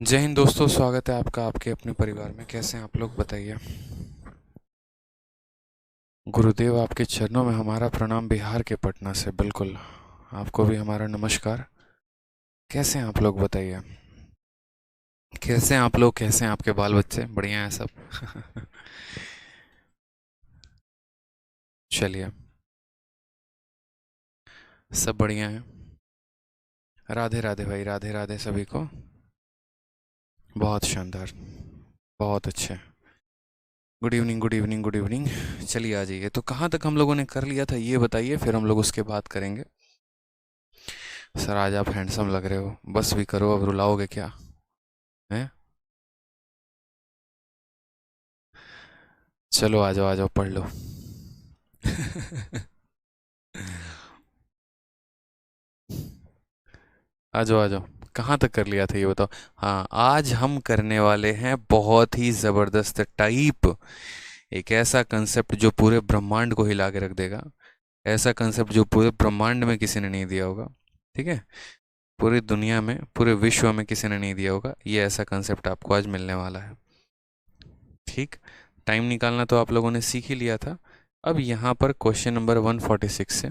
जय हिंद दोस्तों, स्वागत है आपका आपके अपने परिवार में। कैसे हैं आप लोग, बताइए। गुरुदेव आपके चरणों में हमारा प्रणाम, बिहार के पटना से। बिल्कुल, आपको भी हमारा नमस्कार। कैसे हैं आप लोग, बताइए। कैसे हैं आप लोग, कैसे हैं आपके बाल बच्चे, बढ़िया हैं सब? चलिए, सब बढ़िया है। राधे राधे भाई, राधे राधे सभी को। बहुत शानदार, बहुत अच्छे। Good evening, good evening, good evening. चलिए आ जाइए। तो कहाँ तक हम लोगों ने कर लिया था ये बताइए, फिर हम लोग उसके बाद करेंगे। सर आज आप हैंडसम लग रहे हो, बस भी करो, अब रुलाओगे क्या? हैं? चलो आ जाओ पढ़ लो। आ जाओ आ जाओ। कहाँ तक कर लिया था ये बताओ। हाँ, आज हम करने वाले हैं बहुत ही ज़बरदस्त टाइप। एक ऐसा कंसेप्ट जो पूरे ब्रह्मांड को हिला के रख देगा। ऐसा कंसेप्ट जो पूरे ब्रह्मांड में किसी ने नहीं दिया होगा। ठीक है? पूरी दुनिया में, पूरे विश्व में किसी ने नहीं दिया होगा। ये ऐसा कंसेप्ट आपको आज मिलने वाला है। ठीक। टाइम निकालना तो आप लोगों ने सीख ही लिया था। अब यहाँ पर क्वेश्चन नंबर 146 से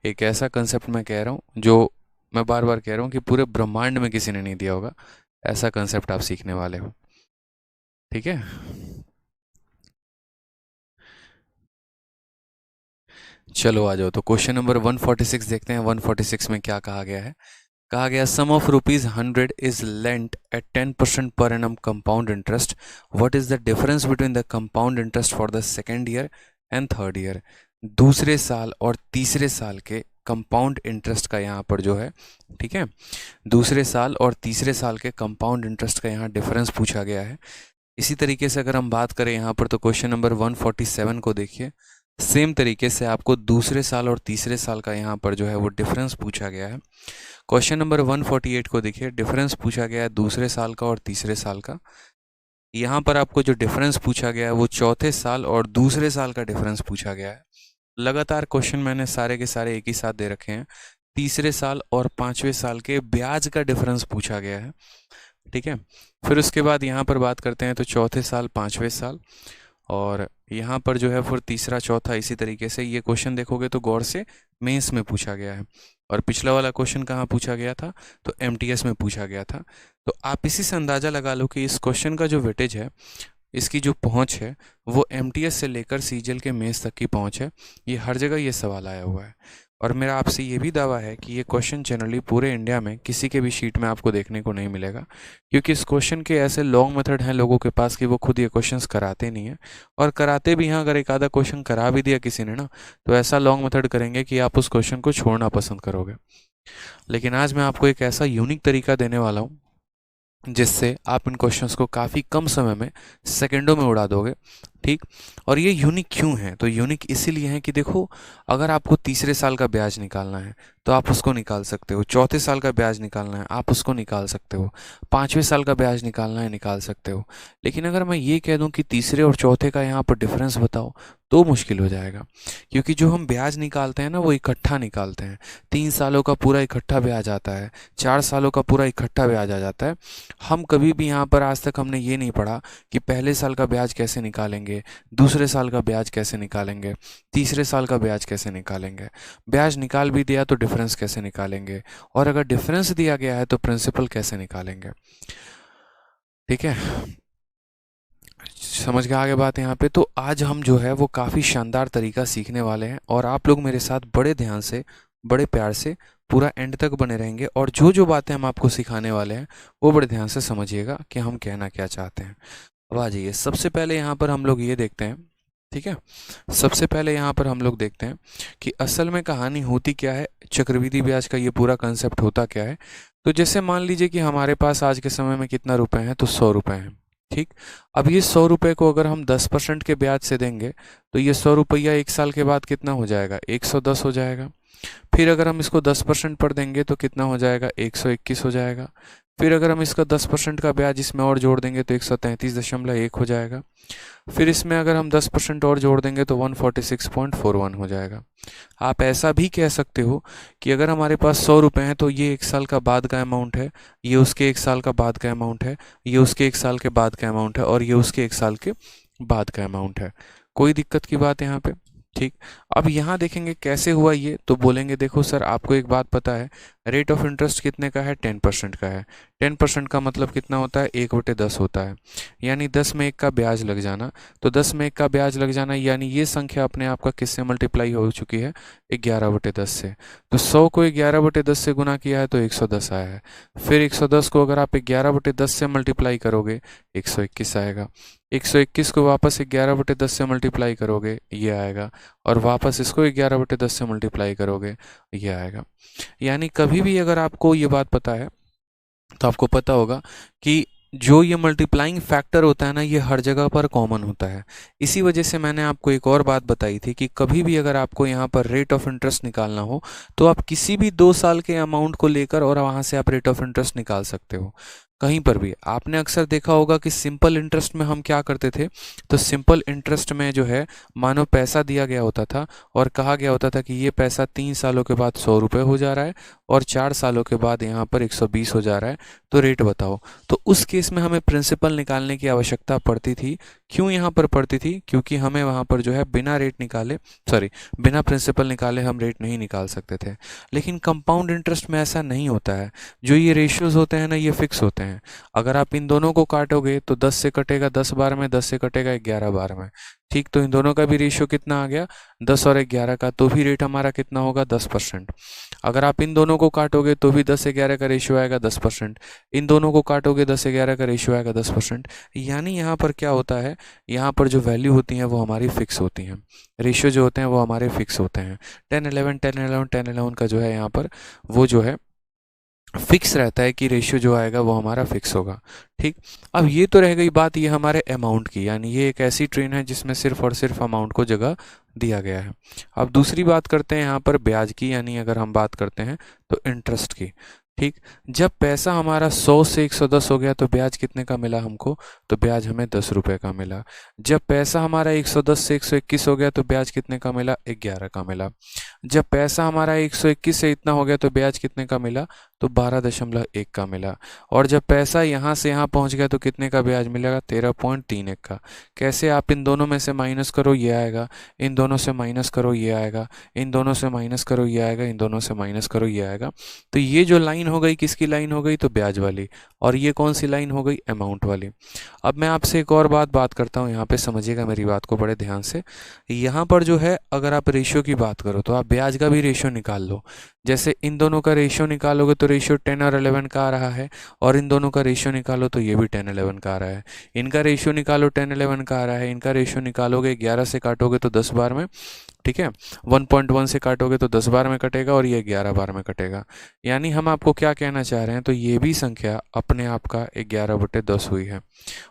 एक ऐसा कंसेप्ट मैं कह रहा हूँ जो मैं बार बार कह रहा हूँ कि पूरे ब्रह्मांड में किसी ने नहीं दिया होगा। ऐसा कंसेप्ट आप सीखने वाले हो। ठीक है? चलो आ जाओ। तो क्वेश्चन नंबर 146 देखते हैं। 146 में क्या कहा गया है? कहा गया, sum of ₹100 is lent at 10% per annum compound interest. What is the difference between the compound interest for the second year and third year? दूसरे साल और तीसरे साल के कंपाउंड इंटरेस्ट का यहाँ पर जो है, ठीक है, दूसरे साल और तीसरे साल के कंपाउंड इंटरेस्ट का यहाँ डिफरेंस पूछा गया है। इसी तरीके से अगर हम बात करें यहाँ पर, तो क्वेश्चन नंबर 147 को देखिए। सेम तरीके से आपको दूसरे साल और तीसरे साल का यहाँ पर जो है वो डिफरेंस पूछा गया है। क्वेश्चन नंबर 148 को देखिए। डिफरेंस पूछा गया है दूसरे साल का और तीसरे साल का। यहाँ पर आपको जो डिफरेंस पूछा गया है वो चौथे साल और दूसरे साल का डिफरेंस पूछा गया है। लगातार क्वेश्चन मैंने सारे के सारे एक ही साथ दे रखे हैं। तीसरे साल और पांचवें साल के ब्याज का डिफरेंस पूछा गया है। ठीक है? फिर उसके बाद यहाँ पर बात करते हैं तो चौथे साल, पांचवें साल, और यहाँ पर जो है फिर तीसरा, चौथा, इसी तरीके से ये क्वेश्चन देखोगे तो गौर से मेंस में पूछा गया है। और पिछला वाला क्वेश्चन कहाँ पूछा गया था? तो एमटीएस में पूछा गया था। तो आप इसी से अंदाज़ा लगा लो कि इस क्वेश्चन का जो वेटेज है, इसकी जो पहुंच है, वो एमटीएस से लेकर सीजीएल के मेंस तक की पहुंच है। ये हर जगह ये सवाल आया हुआ है। और मेरा आपसे ये भी दावा है कि ये क्वेश्चन जनरली पूरे इंडिया में किसी के भी शीट में आपको देखने को नहीं मिलेगा, क्योंकि इस क्वेश्चन के ऐसे लॉन्ग मेथड हैं लोगों के पास कि वो खुद ये क्वेश्चंस कराते नहीं हैं। और कराते भी हैं, अगर एक आधा क्वेश्चन करा भी दिया किसी ने ना, तो ऐसा लॉन्ग मेथड करेंगे कि आप उस क्वेश्चन को छोड़ना पसंद करोगे। लेकिन आज मैं आपको एक ऐसा यूनिक तरीका देने वाला हूँ जिससे आप इन क्वेश्चंस को काफ़ी कम समय में, सेकंडों में उड़ा दोगे। ठीक? और ये यूनिक क्यों है? तो यूनिक इसीलिए है कि देखो, अगर आपको तीसरे साल का ब्याज निकालना है तो आप उसको निकाल सकते हो। चौथे साल का ब्याज निकालना है, आप उसको निकाल सकते हो। पांचवें साल का ब्याज निकालना है, निकाल सकते हो। लेकिन अगर मैं ये कह दूं कि तीसरे और चौथे का यहाँ पर डिफरेंस बताओ, तो मुश्किल हो जाएगा। क्योंकि जो हम ब्याज निकालते हैं ना, वो इकट्ठा निकालते हैं। 3 सालों का पूरा इकट्ठा ब्याज आता है, 4 सालों का पूरा इकट्ठा ब्याज आ जाता है। हम कभी भी यहाँ पर आज तक हमने ये नहीं पढ़ा कि पहले साल का ब्याज कैसे निकालेंगे, दूसरे साल का ब्याज कैसे निकालेंगे, तीसरे साल का ब्याज कैसे निकालेंगे। ब्याज निकाल भी दिया तो डिफरेंस कैसे निकालेंगे, और अगर डिफरेंस दिया गया है तो प्रिंसिपल कैसे निकालेंगे। ठीक है? समझ गए आगे बात यहाँ पे? तो आज हम जो है वो काफ़ी शानदार तरीका सीखने वाले हैं, और आप लोग मेरे साथ बड़े ध्यान से, बड़े प्यार से पूरा एंड तक बने रहेंगे। और जो जो बातें हम आपको सिखाने वाले हैं वो बड़े ध्यान से समझिएगा कि हम कहना क्या चाहते हैं। अब आ जाइए। सबसे पहले यहाँ पर हम लोग ये देखते हैं, ठीक है, सबसे पहले यहाँ पर हम लोग देखते हैं कि असल में कहानी होती क्या है, चक्रवृद्धि ब्याज का ये पूरा कंसेप्ट होता क्या है। तो जैसे मान लीजिए कि हमारे पास आज के समय में कितना रुपए हैं, तो 100 रुपए हैं। ठीक? अब ये 100 रुपए को अगर हम 10% के ब्याज से देंगे, तो ये 100 रुपया एक साल के बाद कितना हो जाएगा? 110 हो जाएगा। फिर अगर हम इसको 10% पर देंगे तो कितना हो जाएगा? 121 हो जाएगा। फिर अगर हम इसका 10% का ब्याज इसमें और जोड़ देंगे तो 133.1 हो जाएगा। फिर इसमें अगर हम 10% और जोड़ देंगे तो 146.41 हो जाएगा। आप ऐसा भी कह सकते हो कि अगर हमारे पास 100 रुपये हैं तो ये 1 साल का बाद का अमाउंट है, ये उसके 1 साल का बाद का अमाउंट है, ये उसके 1 साल के बाद का अमाउंट है और ये उसके 1 साल के बाद का अमाउंट है। कोई दिक्कत की बात यहाँ पे? ठीक। अब यहाँ देखेंगे कैसे हुआ ये, तो बोलेंगे देखो सर आपको एक बात पता है, रेट ऑफ इंटरेस्ट कितने का है? 10% का है। 10% का मतलब कितना होता है? 1/10 होता है, यानी 10 में 1 का ब्याज लग जाना। तो 10 में 1 का ब्याज लग जाना यानी ये संख्या अपने आप का किससे मल्टीप्लाई हो चुकी है? 11/10 से। तो 100 को 11/10 से गुना किया है तो 110 आया है। फिर 110 को अगर आप 11/10 से मल्टीप्लाई करोगे 121 आएगा। 121 को वापस 11/10 से मल्टीप्लाई करोगे ये आएगा, और वापस इसको 11/10 से मल्टीप्लाई करोगे ये आएगा। यानी कभी भी अगर आपको ये बात पता है तो आपको पता होगा कि जो ये मल्टीप्लाइंग फैक्टर होता है ना, ये हर जगह पर कॉमन होता है। इसी वजह से मैंने आपको एक और बात बताई थी कि कभी भी अगर आपको यहाँ पर रेट ऑफ इंटरेस्ट निकालना हो तो आप किसी भी 2 साल के अमाउंट को लेकर और वहाँ से आप रेट ऑफ इंटरेस्ट निकाल सकते हो। कहीं पर भी आपने अक्सर देखा होगा कि सिंपल इंटरेस्ट में हम क्या करते थे, तो सिंपल इंटरेस्ट में जो है मानो पैसा दिया गया होता था और कहा गया होता था कि ये पैसा 3 सालों के बाद 100 रुपये हो जा रहा है और 4 सालों के बाद यहाँ पर 120 हो जा रहा है, तो रेट बताओ। तो उस केस में हमें प्रिंसिपल निकालने की आवश्यकता पड़ती थी। क्यों यहाँ पर पड़ती थी? क्योंकि हमें वहाँ पर जो है बिना रेट निकाले, सॉरी, बिना प्रिंसिपल निकाले हम रेट नहीं निकाल सकते थे। लेकिन कंपाउंड इंटरेस्ट में ऐसा नहीं होता है। जो ये रेशियोज होते हैं ना, ये फिक्स होते हैं। अगर आप इन दोनों को काटोगे तो 10 से कटेगा 10 बार में, 10 से कटेगा 11 बार में। ठीक, तो इन दोनों का भी रेशियो कितना आ गया? 10 और 11 का, तो भी रेट हमारा कितना होगा? 10%। अगर आप इन दोनों को काटोगे तो भी 10-11 का रेशियो आएगा 10%। इन दोनों को काटोगे 10-11 का रेशियो आएगा 10%। यानी यहाँ पर क्या होता है, यहाँ पर जो वैल्यू होती हैं वो हमारी फिक्स होती हैं, रेशियो जो होते हैं वो हमारे फिक्स होते हैं। 10-11 10-11 10-11 का जो है यहाँ पर वो जो है फिक्स रहता है कि रेशियो जो आएगा वो हमारा फिक्स होगा। ठीक। अब ये तो रह गई बात ये हमारे अमाउंट की, यानी ये एक ऐसी ट्रेन है जिसमें सिर्फ और सिर्फ अमाउंट को जगह दिया गया है। अब दूसरी बात करते हैं यहाँ पर ब्याज की, यानी अगर हम बात करते हैं तो इंटरेस्ट की। ठीक। जब पैसा हमारा 100 से 110 हो गया तो ब्याज कितने का मिला हमको? तो ब्याज हमें 10 रुपये का मिला। जब पैसा हमारा 110 से 121 हो गया तो ब्याज कितने का मिला? 11 का मिला। जब पैसा हमारा 121 से इतना हो गया तो ब्याज कितने का मिला? तो 12.1 का मिला। और जब पैसा यहाँ से यहाँ पहुँच गया तो कितने का ब्याज मिलेगा? 13.31 का। कैसे? आप इन दोनों में से माइनस करो ये आएगा, इन दोनों से माइनस करो ये आएगा, इन दोनों से माइनस करो ये आएगा, इन दोनों से माइनस करो ये आएगा। तो ये जो लाइन हो गई किसकी लाइन हो गई? तो ब्याज वाली। और ये कौन सी लाइन हो गई? अमाउंट वाली। अब मैं आपसे एक और बात करता हूँ, यहाँ पे समझिएगा मेरी बात को बड़े ध्यान से। यहाँ पर जो है अगर आप रेशियो की बात करो तो आप ब्याज का भी रेशियो निकाल लो। जैसे इन दोनों का रेशियो निकालोगे तो रेशियो 10 और 11 का आ रहा है, और इन दोनों का रेशियो निकालो तो ये भी 10-11 का आ रहा है। इनका रेशियो निकालो 10-11 का आ रहा है, इनका रेशियो निकालोगे 11 से काटोगे तो 10 बार में। ठीक है, 1.1 से काटोगे तो 10 बार में कटेगा और ये 11 बार में कटेगा। यानी हम आपको क्या कहना चाह रहे हैं, तो ये भी संख्या अपने आप का 11/10 हुई है।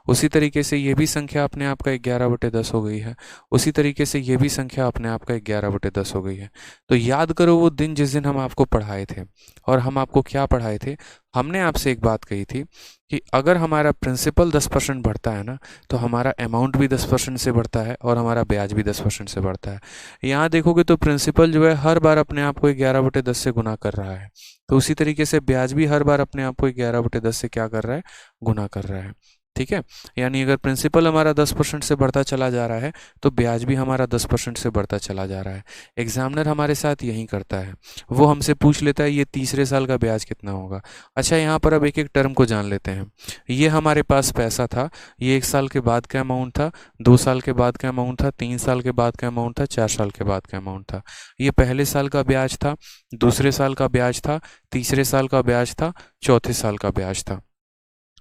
उसी तरीके से ये भी संख्या अपने आप का 11/10 हो गई है। उसी तरीके से ये भी संख्या अपने आप का 11/10 हो गई है। तो याद करो वो दिन जिस दिन हम आपको पढ़ाए थे, और हम आपको क्या पढ़ाए थे? हमने आपसे एक बात कही थी कि अगर हमारा प्रिंसिपल 10% बढ़ता है ना, तो हमारा अमाउंट भी 10% से बढ़ता है और हमारा ब्याज भी 10% से बढ़ता है। यहाँ देखोगे तो प्रिंसिपल जो है हर बार अपने आप को 11/10 से गुना कर रहा है, तो उसी तरीके से ब्याज भी हर बार अपने आप को 11/10 से क्या कर रहा है? गुना कर रहा है। ठीक है, यानी अगर प्रिंसिपल हमारा 10% से बढ़ता चला जा रहा है तो ब्याज भी हमारा 10% से बढ़ता चला जा रहा है। एग्जामिनर हमारे साथ यही करता है, वो हमसे पूछ लेता है ये तीसरे साल का ब्याज कितना होगा। अच्छा, यहाँ पर अब एक एक टर्म को जान लेते हैं। ये हमारे पास पैसा था, ये 1 साल के बाद का अमाउंट था, 2 साल के बाद का अमाउंट था, 3 साल के बाद का अमाउंट था, 4 साल के बाद का अमाउंट था। ये पहले साल का ब्याज था, दूसरे साल का ब्याज था, तीसरे साल का ब्याज था, चौथे साल का ब्याज था।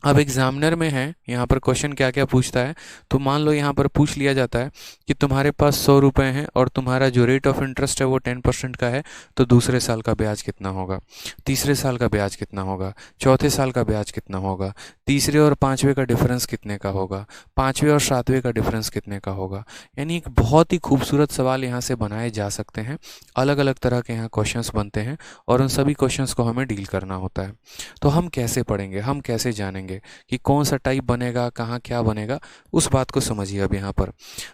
अब एग्जामिनर में है यहाँ पर क्वेश्चन क्या क्या पूछता है। तो मान लो यहाँ पर पूछ लिया जाता है कि तुम्हारे पास 100 रुपये हैं और तुम्हारा जो रेट ऑफ इंटरेस्ट है वो 10% का है, तो दूसरे साल का ब्याज कितना होगा, तीसरे साल का ब्याज कितना होगा, चौथे साल का ब्याज कितना होगा, तीसरे और पाँचवें का डिफरेंस कितने का होगा, पाँचवें और सातवें का डिफरेंस कितने का होगा। यानी एक बहुत ही खूबसूरत सवाल यहाँ से बनाए जा सकते हैं। अलग अलग तरह के यहाँ क्वेश्चंस बनते हैं और उन सभी क्वेश्चंस को हमें डील करना होता है। तो हम कैसे पढ़ेंगे, हम कैसे जानेंगे कि कौन सा टाइप बनेगा, कहाँ क्या बनेगा, उस बात को समझिए। अब यहाँ पर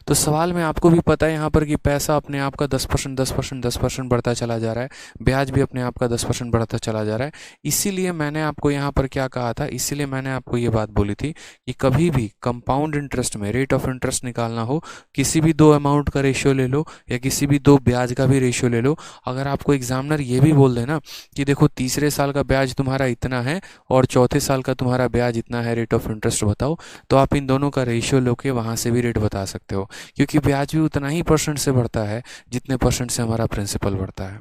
तो सवाल में आपको भी पता है यहाँ पर कि पैसा अपने आप का 10% 10% 10% बढ़ता चला जा रहा है, ब्याज भी अपने आप का 10% बढ़ता चला जा रहा है। इसीलिए मैंने आपको यहाँ पर क्या कहा था, इसीलिए मैंने आपको ये बात बोली थी कि कभी भी कंपाउंड इंटरेस्ट में रेट ऑफ इंटरेस्ट निकालना हो, किसी भी दो अमाउंट का रेशियो ले लो या किसी भी दो ब्याज का भी रेशियो ले लो। अगर आपको एग्जामिनर ये भी बोल देना कि देखो तीसरे साल का ब्याज तुम्हारा इतना है और चौथे साल का तुम्हारा ब्याज इतना है, रेट ऑफ इंटरेस्ट बताओ, तो आप इन दोनों का रेशियो लोके वहाँ से भी रेट बता सकते हो, क्योंकि ब्याज भी उतना ही परसेंट से बढ़ता है जितने परसेंट से हमारा प्रिंसिपल बढ़ता है।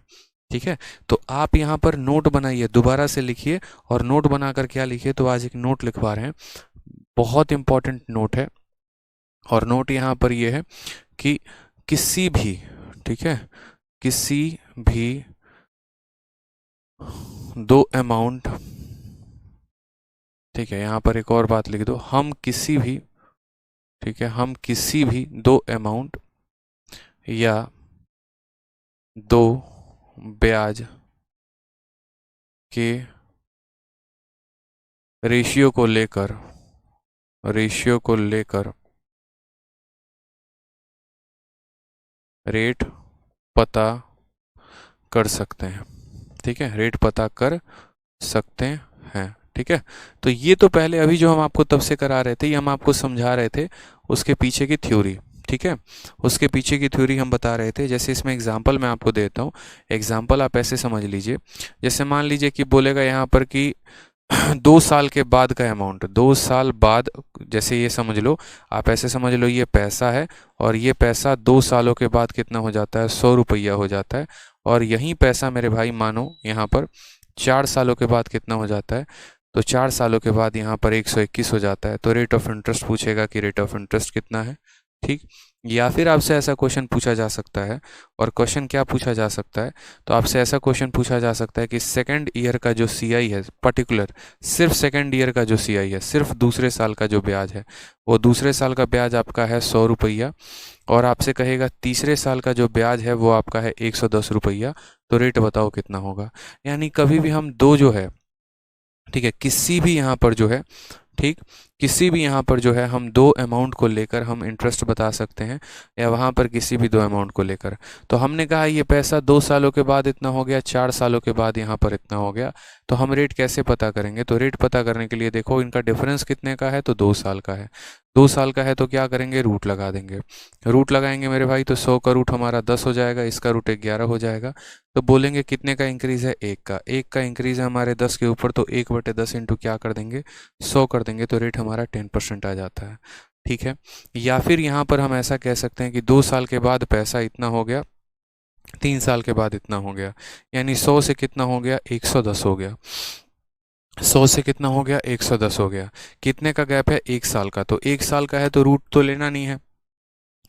ठीक है, तो आप यहाँ पर नोट बनाइए, दोबारा से लिखिए, और नोट बनाकर क्या लिखिए, तो आज एक नोट लिखवा रहे हैं, बहुत इंपॉर्टेंट नोट है। और नोट यहाँ पर ये है कि किसी भी, ठीक है, किसी भी दो अमाउंट, ठीक है, यहाँ पर एक और बात लिख दो, हम किसी भी, ठीक है, हम किसी भी दो अमाउंट या दो ब्याज के रेशियो को लेकर रेट पता कर सकते हैं। ठीक है, रेट पता कर सकते हैं। ठीक है, तो ये तो पहले अभी जो हम आपको तब से करा रहे थे, ये हम आपको समझा रहे थे उसके पीछे की थ्योरी। ठीक है, उसके पीछे की थ्योरी हम बता रहे थे। जैसे इसमें एग्जांपल मैं आपको देता हूँ, एग्जांपल आप ऐसे समझ लीजिए, जैसे मान लीजिए कि बोलेगा यहाँ पर कि 2 साल के बाद का अमाउंट, 2 साल बाद, जैसे ये समझ लो, आप ऐसे समझ लो ये पैसा है और ये पैसा 2 सालों के बाद कितना हो जाता है, 100 रुपया हो जाता है। और यही पैसा मेरे भाई मानो यहाँ पर 4 सालों के बाद कितना हो जाता है, तो 4 सालों के बाद यहाँ पर 121 हो जाता है। तो रेट ऑफ इंटरेस्ट पूछेगा कि रेट ऑफ इंटरेस्ट कितना है। ठीक, या फिर आपसे ऐसा क्वेश्चन पूछा जा सकता है, और क्वेश्चन क्या पूछा जा सकता है, तो आपसे ऐसा क्वेश्चन पूछा जा सकता है कि सेकंड ईयर का जो सीआई है, पर्टिकुलर सिर्फ सेकंड ईयर का जो सीआई है, सिर्फ दूसरे साल का जो ब्याज है, वो दूसरे साल का ब्याज आपका है 100 रुपया, और आपसे कहेगा तीसरे साल का जो ब्याज है वो आपका है 110 रुपया, तो रेट बताओ कितना होगा। यानी कभी भी हम दो जो है, ठीक है, किसी भी यहाँ पर जो है, ठीक, किसी भी यहाँ पर जो है हम दो अमाउंट को लेकर हम इंटरेस्ट बता सकते हैं, या वहाँ पर किसी भी दो अमाउंट को लेकर। तो हमने कहा ये पैसा 2 सालों के बाद इतना हो गया, 4 सालों के बाद यहाँ पर इतना हो गया, तो हम रेट कैसे पता करेंगे। तो रेट पता करने के लिए देखो इनका डिफरेंस कितने का है, तो 2 साल का है। 2 साल का है तो क्या करेंगे, रूट लगा देंगे। रूट लगाएंगे मेरे भाई, तो 100 का रूट हमारा 10 हो जाएगा, इसका रूट 11 हो जाएगा। तो बोलेंगे कितने का इंक्रीज़ है, 1 का इंक्रीज़ है हमारे 10 के ऊपर, तो 1/10 इंटू क्या कर देंगे, 100 कर देंगे, तो रेट हमारा 10% आ जाता है। ठीक है, या फिर यहाँ पर हम ऐसा कह सकते हैं कि 2 साल के बाद पैसा इतना हो गया, 3 साल के बाद इतना हो गया, यानी 100 से कितना हो गया, 110 हो गया। 100 से कितना हो गया, 110 हो गया। कितने का गैप है, 1 साल का, तो 1 साल का है तो रूट तो लेना नहीं है,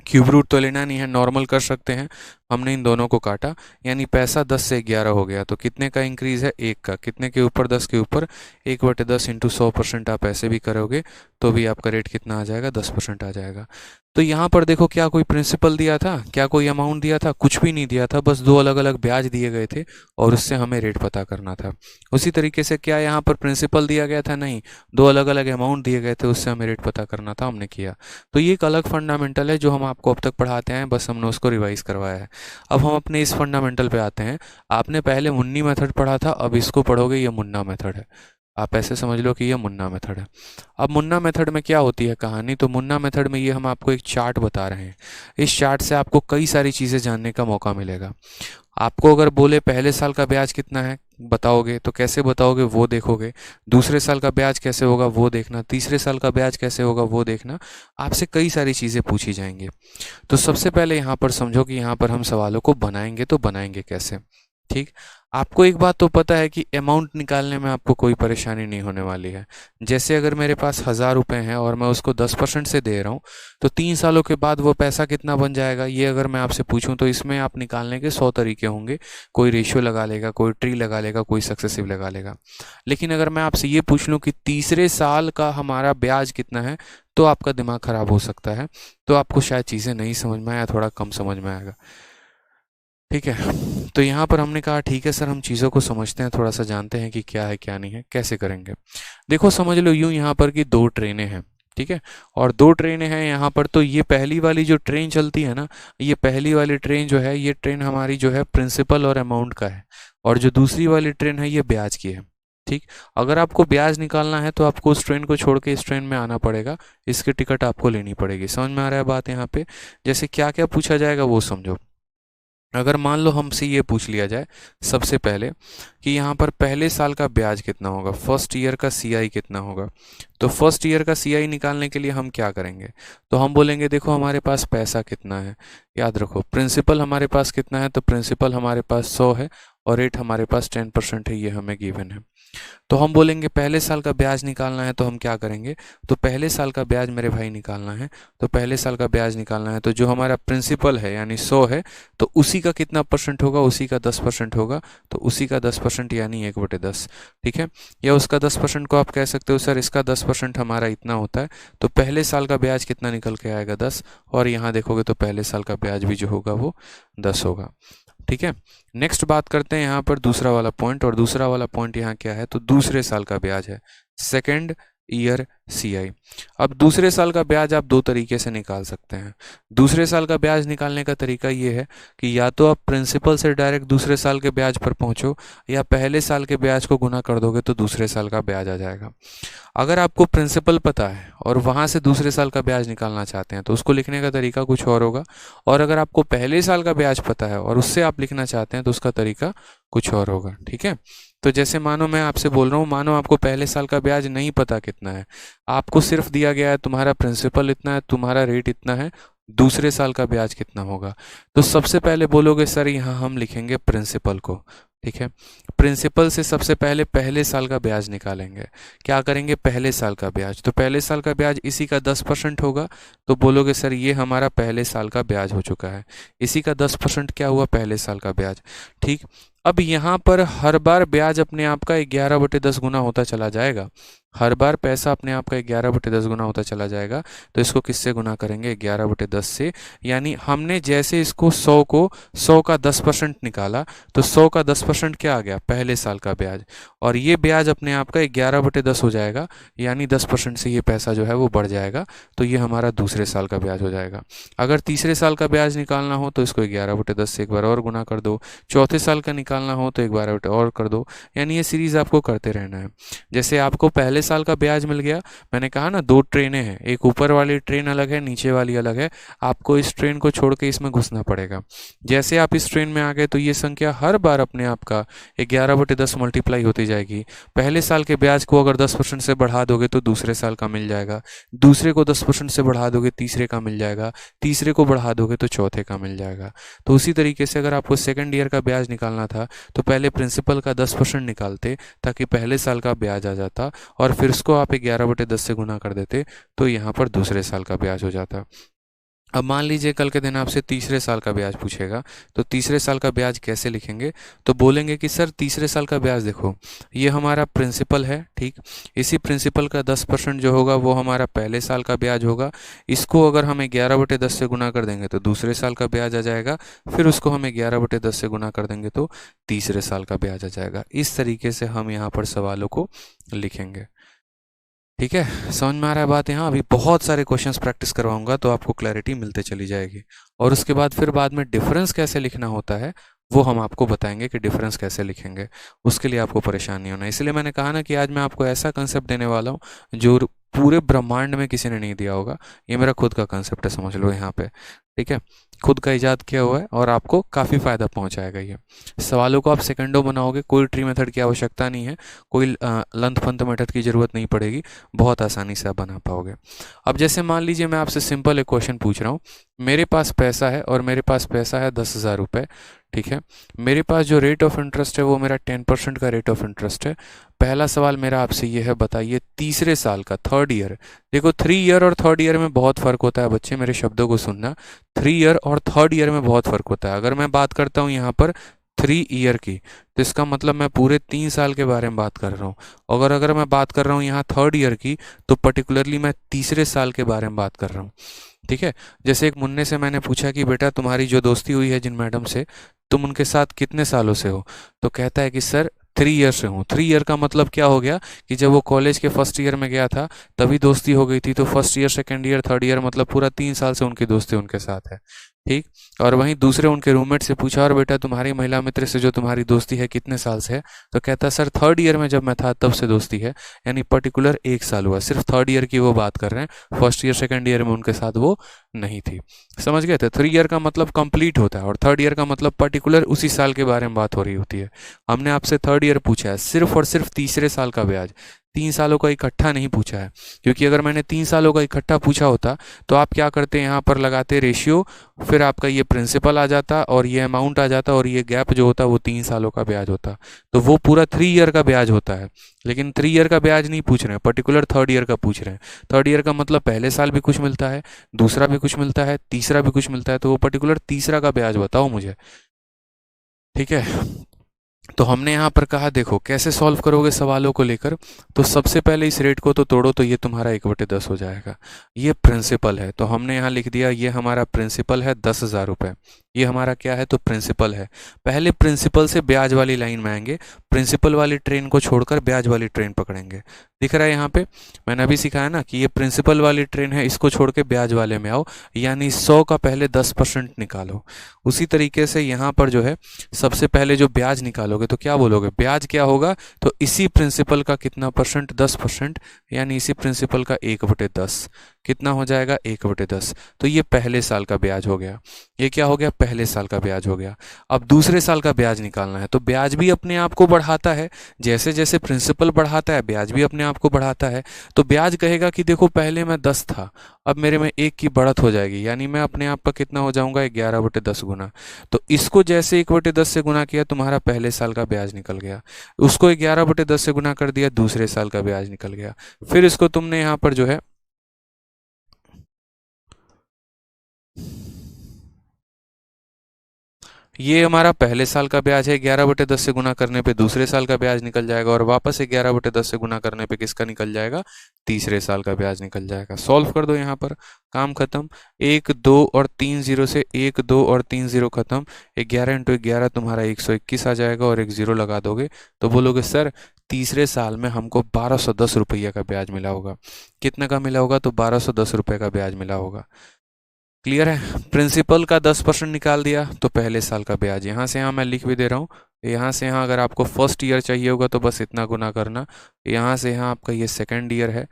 क्यूब रूट तो लेना नहीं है, नॉर्मल कर सकते हैं। हमने इन दोनों को काटा, यानी पैसा 10 से 11 हो गया, तो कितने का इंक्रीज़ है, 1 का, कितने के ऊपर, 10 के ऊपर, 1/10 इंटू 100% आप ऐसे भी करोगे तो भी आपका रेट कितना आ जाएगा, 10% आ जाएगा। तो यहाँ पर देखो क्या कोई प्रिंसिपल दिया था, क्या कोई अमाउंट दिया था, कुछ भी नहीं दिया था, बस दो अलग अलग ब्याज दिए गए थे और उससे हमें रेट पता करना था। उसी तरीके से क्या यहाँ पर प्रिंसिपल दिया गया था, नहीं, दो अलग अलग अमाउंट दिए गए थे, उससे हमें रेट पता करना था, हमने किया। तो ये एक अलग फंडामेंटल है जो हम आपको अब तक पढ़ाते हैं, बस हमने उसको रिवाइज करवाया है। अब हम अपने इस फंडामेंटल पे आते हैं। आपने पहले मुन्नी मेथड पढ़ा था, अब इसको पढ़ोगे, ये मुन्ना मेथड है। आप ऐसे समझ लो कि ये मुन्ना मेथड है। अब मुन्ना मेथड में क्या होती है कहानी, तो मुन्ना मेथड में ये हम आपको एक चार्ट बता रहे हैं। इस चार्ट से आपको कई सारी चीज़ें जानने का मौका मिलेगा। आपको अगर बोले पहले साल का ब्याज कितना है बताओगे, तो कैसे बताओगे वो देखोगे, दूसरे साल का ब्याज कैसे होगा वो देखना, तीसरे साल का ब्याज कैसे होगा वो देखना, आपसे कई सारी चीज़ें पूछी जाएंगी। तो सबसे पहले यहाँ पर समझो कि यहाँ पर हम सवालों को बनाएंगे तो बनाएंगे कैसे। ठीक, आपको एक बात तो पता है कि अमाउंट निकालने में आपको कोई परेशानी नहीं होने वाली है। जैसे अगर मेरे पास 1000 रुपये हैं और मैं उसको 10% से दे रहा हूँ, तो 3 सालों के बाद वो पैसा कितना बन जाएगा, ये अगर मैं आपसे पूछूं तो इसमें आप निकालने के 100 तरीके होंगे। कोई रेशियो लगा लेगा, कोई ट्री लगा लेगा, कोई सक्सेसिव लगा लेगा। लेकिन अगर मैं आपसे ये पूछ लूँ कि तीसरे साल का हमारा ब्याज कितना है, तो आपका दिमाग खराब हो सकता है। तो आपको शायद चीज़ें नहीं समझ में आया, थोड़ा कम समझ में आएगा। ठीक है, तो यहाँ पर हमने कहा ठीक है सर, हम चीज़ों को समझते हैं, थोड़ा सा जानते हैं कि क्या है क्या नहीं है, कैसे करेंगे। देखो समझ लो यूँ यहाँ पर कि 2 ट्रेनें हैं, ठीक है, और 2 ट्रेनें हैं यहाँ पर। तो ये पहली वाली जो ट्रेन चलती है ना, ये पहली वाली ट्रेन जो है, ये ट्रेन हमारी जो है प्रिंसिपल और अमाउंट का है, और जो दूसरी वाली ट्रेन है ये ब्याज की है। ठीक, अगर आपको ब्याज निकालना है तो आपको उस ट्रेन को छोड़ के इस ट्रेन में आना पड़ेगा, इसकी टिकट आपको लेनी पड़ेगी। समझ में आ रहा है बात यहाँ पे? जैसे क्या क्या पूछा जाएगा वो समझो। अगर मान लो हमसे ये पूछ लिया जाए सबसे पहले कि यहाँ पर पहले साल का ब्याज कितना होगा, फर्स्ट ईयर का सीआई कितना होगा, तो फर्स्ट ईयर का सीआई निकालने के लिए हम क्या करेंगे? तो हम बोलेंगे देखो हमारे पास पैसा कितना है, याद रखो प्रिंसिपल हमारे पास कितना है, तो प्रिंसिपल हमारे पास 100 है और रेट हमारे पास 10% है, ये हमें गिवन है। तो हम बोलेंगे पहले साल का ब्याज निकालना है, तो हम क्या करेंगे? तो पहले साल का ब्याज मेरे भाई निकालना है, तो पहले साल का ब्याज निकालना है, तो जो हमारा प्रिंसिपल है यानी 100 है, तो उसी का कितना परसेंट होगा? उसी का 10% होगा, तो उसी का 10% यानी 1/10। ठीक है, या उसका 10% को आप कह सकते हो सर इसका 10% हमारा इतना होता है, तो पहले साल का ब्याज कितना निकल के आएगा? 10। और यहाँ देखोगे तो पहले साल का ब्याज भी जो होगा वो 10 होगा। ठीक है, नेक्स्ट बात करते हैं यहाँ पर दूसरा वाला पॉइंट, और दूसरा वाला पॉइंट यहाँ क्या है? तो दूसरे साल का ब्याज है, सेकेंड ईयर सीआई। अब दूसरे साल का ब्याज आप 2 तरीके से निकाल सकते हैं। दूसरे साल का ब्याज निकालने का तरीका ये है कि या तो आप प्रिंसिपल से डायरेक्ट दूसरे साल के ब्याज पर पहुंचो, या पहले साल के ब्याज को गुना कर दोगे तो दूसरे साल का ब्याज आ जाएगा। अगर आपको प्रिंसिपल पता है और वहाँ से दूसरे साल का ब्याज निकालना चाहते हैं तो उसको लिखने का तरीका कुछ और होगा, और अगर आपको पहले साल का ब्याज पता है और उससे आप लिखना चाहते हैं तो उसका तरीका कुछ और होगा। ठीक है, तो जैसे मानो मैं आपसे बोल रहा हूँ, मानो आपको पहले साल का ब्याज नहीं पता कितना है, आपको सिर्फ दिया गया है तुम्हारा प्रिंसिपल इतना है, तुम्हारा रेट इतना है, दूसरे साल का ब्याज कितना होगा? तो सबसे पहले बोलोगे सर यहाँ हम लिखेंगे प्रिंसिपल को। ठीक है, प्रिंसिपल से सबसे पहले पहले साल का ब्याज निकालेंगे। क्या करेंगे? पहले साल का ब्याज, तो पहले साल का ब्याज इसी का 10% होगा, तो बोलोगे सर ये हमारा पहले साल का ब्याज हो चुका है, इसी का 10% क्या हुआ? पहले साल का ब्याज। ठीक, अब यहाँ पर हर बार ब्याज अपने आप का 11/10 गुना होता चला जाएगा, हर बार पैसा अपने आप का 11/10 गुना होता चला जाएगा। तो इसको किससे गुना करेंगे? 11/10 से। यानी हमने जैसे इसको 100 का 10% निकाला, तो 100 का 10% क्या आ गया? पहले साल का ब्याज, और ये ब्याज अपने आप का 11/10 हो जाएगा, यानी 10% से ये पैसा जो है वो बढ़ जाएगा, तो ये हमारा दूसरे साल का ब्याज हो जाएगा। अगर तीसरे साल का ब्याज निकालना हो तो इसको 11/10 से एक बार और गुना कर दो, चौथे साल का निकालना हो तो एक बार और कर दो, यानी ये सीरीज आपको करते रहना है। जैसे आपको पहले साल का ब्याज मिल गया, मैंने कहा ना 2 ट्रेनें हैं, एक ऊपर वाली ट्रेन अलग है, नीचे वाली अलग है, आपको इस ट्रेन को छोड़ के इसमें घुसना पड़ेगा। जैसे आप इस ट्रेन में आ गए तो ये संख्या हर बार अपने आप का 11/10 मल्टीप्लाई होती जाएगी। पहले साल के ब्याज को अगर 10% से बढ़ा दोगे तो दूसरे साल का मिल जाएगा, दूसरे को 10% से बढ़ा दोगे तीसरे का मिल जाएगा, तीसरे को बढ़ा दोगे तो चौथे का मिल जाएगा। तो उसी तरीके से अगर आपको सेकेंड ईयर का ब्याज निकालना था तो पहले प्रिंसिपल का 10% निकालते ताकि पहले साल का ब्याज आ जाता, और फिर उसको आप 11/10 से गुना कर देते, तो यहाँ पर दूसरे साल का ब्याज हो जाता। अब मान लीजिए कल के दिन आपसे तीसरे साल का ब्याज पूछेगा, तो तीसरे साल का ब्याज कैसे लिखेंगे? तो बोलेंगे कि सर तीसरे साल का ब्याज देखो, ये हमारा प्रिंसिपल है, ठीक, इसी प्रिंसिपल का 10% जो होगा वो हमारा पहले साल का ब्याज होगा, इसको अगर हम 11/10 से गुना कर देंगे तो दूसरे साल का ब्याज आ जाएगा, फिर उसको हम 11/10 से गुना कर देंगे तो तीसरे साल का ब्याज आ जाएगा। इस तरीके से हम यहाँ पर सवालों को लिखेंगे। ठीक है, समझ में आ रहा है बात? यहाँ अभी बहुत सारे क्वेश्चंस प्रैक्टिस करवाऊंगा तो आपको क्लैरिटी मिलते चली जाएगी, और उसके बाद फिर बाद में डिफरेंस कैसे लिखना होता है वो हम आपको बताएंगे कि डिफरेंस कैसे लिखेंगे, उसके लिए आपको परेशान नहीं होना। इसलिए मैंने कहा ना कि आज मैं आपको ऐसा कंसेप्ट देने वाला हूँ जो पूरे ब्रह्मांड में किसी ने नहीं दिया होगा। ये मेरा खुद का कंसेप्ट है, समझ लो यहाँ पे। ठीक है, खुद का इजाद किया हुआ है और आपको काफ़ी फ़ायदा पहुँचाएगा ये। सवालों को आप सेकंडों बनाओगे, कोई ट्री मेथड की आवश्यकता नहीं है, कोई लंथ फंथ मेथड की ज़रूरत नहीं पड़ेगी, बहुत आसानी से आप बना पाओगे। अब जैसे मान लीजिए मैं आपसे सिंपल एक क्वेश्चन पूछ रहा हूँ, मेरे पास पैसा है और मेरे पास पैसा है 10,000 रुपये। ठीक है, मेरे पास जो रेट ऑफ इंटरेस्ट है वो मेरा 10% का रेट ऑफ इंटरेस्ट है। पहला सवाल मेरा आपसे ये है, बताइए तीसरे साल का, थर्ड ईयर। देखो 3 ईयर और थर्ड ईयर में बहुत फ़र्क होता है बच्चे, मेरे शब्दों को सुनना। 3 ईयर और थर्ड ईयर में बहुत फ़र्क होता है। अगर मैं बात करता हूँ यहाँ पर 3 ईयर की, तो इसका मतलब मैं पूरे 3 साल के बारे में बात कर रहा हूँ। अगर अगर मैं बात कर रहा हूँ यहाँ थर्ड ईयर की, तो पर्टिकुलरली मैं तीसरे साल के बारे में बात कर रहा हूँ। ठीक है, जैसे एक मुन्ने से मैंने पूछा कि बेटा तुम्हारी जो दोस्ती हुई है जिन मैडम से, तुम उनके साथ कितने सालों से हो? तो कहता है कि सर 3 ईयर से हूँ। 3 ईयर का मतलब क्या हो गया कि जब वो कॉलेज के फर्स्ट ईयर में गया था तभी दोस्ती हो गई थी, तो first year, second year, third year, मतलब पूरा 3 साल से उनकी दोस्ती उनके साथ है। ठीक। और वहीं दूसरे उनके रूममेट से पूछा, और बेटा तुम्हारी महिला मित्र से जो तुम्हारी दोस्ती है कितने साल से है? तो कहता है सर थर्ड ईयर में जब मैं था तब से दोस्ती है। यानी पर्टिकुलर 1 साल हुआ, सिर्फ थर्ड ईयर की वो बात कर रहे हैं, फर्स्ट ईयर सेकेंड ईयर में उनके साथ वो नहीं थी। समझ गए थे? 3 ईयर का मतलब कंप्लीट होता है और थर्ड ईयर का मतलब पर्टिकुलर उसी साल के बारे में बात हो रही होती है। हमने आपसे थर्ड ईयर पूछा है, सिर्फ और सिर्फ तीसरे साल का ब्याज, 3 सालों का इकट्ठा नहीं पूछा है। क्योंकि अगर मैंने 3 सालों का इकट्ठा पूछा होता तो आप क्या करते, यहाँ पर लगाते रेशियो, फिर आपका ये प्रिंसिपल आ जाता और ये अमाउंट आ जाता और ये गैप जो होता वो 3 सालों का ब्याज होता, तो वो पूरा 3 ईयर का ब्याज होता है। लेकिन 3 ईयर का ब्याज नहीं पूछ रहे हैं, पर्टिकुलर थर्ड ईयर का पूछ रहे हैं। थर्ड ईयर का मतलब पहले साल भी कुछ मिलता है, दूसरा भी कुछ मिलता है, तीसरा भी कुछ मिलता है, तो वो पर्टिकुलर तीसरा का ब्याज बताओ मुझे। ठीक है, तो हमने यहाँ पर कहा देखो कैसे सॉल्व करोगे सवालों को लेकर। तो सबसे पहले इस रेट को तो तोड़ो, तो ये तुम्हारा 1/10 हो जाएगा। ये प्रिंसिपल है, तो हमने यहाँ लिख दिया ये हमारा प्रिंसिपल है 10,000 रुपये। ये हमारा क्या है? तो प्रिंसिपल है। पहले प्रिंसिपल से ब्याज वाली लाइन में आएंगे, प्रिंसिपल वाली ट्रेन को छोड़कर ब्याज वाली ट्रेन पकड़ेंगे। दिख रहा है यहाँ पे? मैंने अभी सिखाया ना कि ये प्रिंसिपल वाली ट्रेन है, इसको छोड़ के ब्याज वाले में आओ, यानी 100 का पहले 10% निकालो। उसी तरीके से यहाँ पर जो है सबसे पहले जो ब्याज निकालोगे तो क्या बोलोगे? ब्याज क्या होगा? तो इसी प्रिंसिपल का कितना परसेंट? 10%, यानी इसी प्रिंसिपल का 1/10। कितना हो जाएगा? 1/10। तो ये पहले साल का ब्याज हो गया। ये क्या हो गया? पहले साल का ब्याज हो गया। अब दूसरे साल का ब्याज निकालना है, तो ब्याज भी अपने आप को बढ़ाता है, जैसे जैसे प्रिंसिपल बढ़ाता है ब्याज भी अपने आप को बढ़ाता है। तो ब्याज कहेगा कि देखो पहले मैं 10 था, अब मेरे में 1 की बढ़त हो जाएगी, यानी मैं अपने आप का कितना हो जाऊंगा? 11/10 गुना। तो इसको जैसे 1/10 से गुना किया, तुम्हारा पहले साल का ब्याज निकल गया। उसको 11/10 से गुना कर दिया, दूसरे साल का ब्याज निकल गया। फिर इसको तुमने यहाँ पर जो है ये हमारा पहले साल का ब्याज है, 11/10 से गुना करने पे दूसरे साल का ब्याज निकल जाएगा, और वापस 11/10 से गुना करने पे किसका निकल जाएगा? तीसरे साल का ब्याज निकल जाएगा। सॉल्व कर दो, यहाँ पर काम खत्म। 1 2 और 3 जीरो से 1 2 और 3 जीरो खत्म। 11 × 11 तुम्हारा 121 आ जाएगा, और एक जीरो लगा दोगे तो बोलोगे सर तीसरे साल में हमको 1210 रुपये का ब्याज मिला होगा। कितने का मिला होगा? तो 1210 रुपये का ब्याज मिला होगा। क्लियर है? प्रिंसिपल का 10% निकाल दिया, तो पहले साल का ब्याज यहाँ से यहाँ मैं लिख भी दे रहा हूँ। यहाँ से यहाँ अगर आपको फर्स्ट ईयर चाहिए होगा तो बस इतना गुना करना। यहाँ से यहाँ आपका ये सेकेंड ईयर है,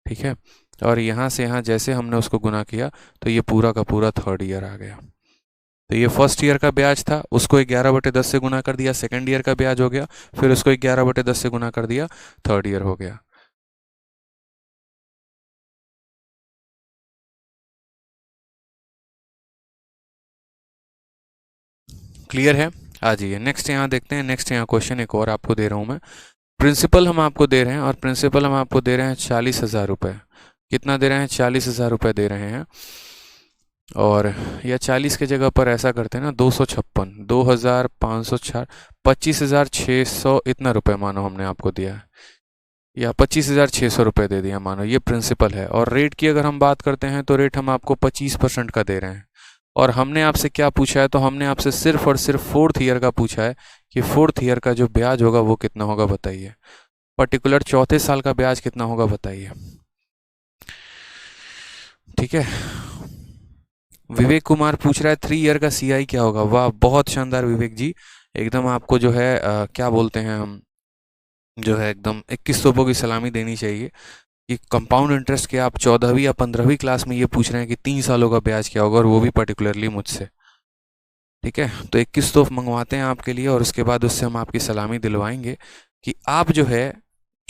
ठीक है। और यहाँ से यहाँ जैसे हमने उसको गुना किया तो ये पूरा का पूरा थर्ड ईयर आ गया। तो ये फर्स्ट ईयर का ब्याज था, उसको 11/10 से गुना कर दिया, सेकेंड ईयर का ब्याज हो गया। फिर उसको 11/10 से गुना कर दिया, थर्ड ईयर हो गया। क्लियर है? आ जाइए नेक्स्ट यहाँ देखते हैं। नेक्स्ट यहाँ क्वेश्चन एक और आपको दे रहा हूँ मैं। प्रिंसिपल हम आपको दे रहे हैं, और प्रिंसिपल हम आपको दे रहे हैं 40,000 रुपये। कितना दे रहे हैं? 40,000 रुपये दे रहे हैं। और या 40 के जगह पर ऐसा करते हैं ना, 256, 2,500, 25,600 इतना रुपये मानो हमने आपको दिया है, या 25,600 रुपये दे दिया मानो। ये प्रिंसिपल है। और रेट की अगर हम बात करते हैं तो रेट हम आपको 25% का दे रहे हैं। और हमने आपसे क्या पूछा है? तो हमने आपसे सिर्फ और सिर्फ फोर्थ ईयर का पूछा है कि फोर्थ ईयर का जो ब्याज होगा वो कितना होगा बताइए। पर्टिकुलर चौथे साल का ब्याज कितना होगा बताइए। ठीक है, विवेक कुमार पूछ रहा है 3 ईयर का सीआई क्या होगा। वाह, बहुत शानदार विवेक जी। एकदम आपको जो है क्या बोलते हैं हम, जो है एकदम 21 तोपों की सलामी देनी चाहिए कि कंपाउंड इंटरेस्ट के आप 14वीं या 15वीं क्लास में ये पूछ रहे हैं कि 3 सालों का ब्याज क्या होगा, और वो भी पर्टिकुलरली मुझसे। ठीक है, तो 21 तोहफ मंगवाते हैं आपके लिए, और उसके बाद उससे हम आपकी सलामी दिलवाएंगे कि आप जो है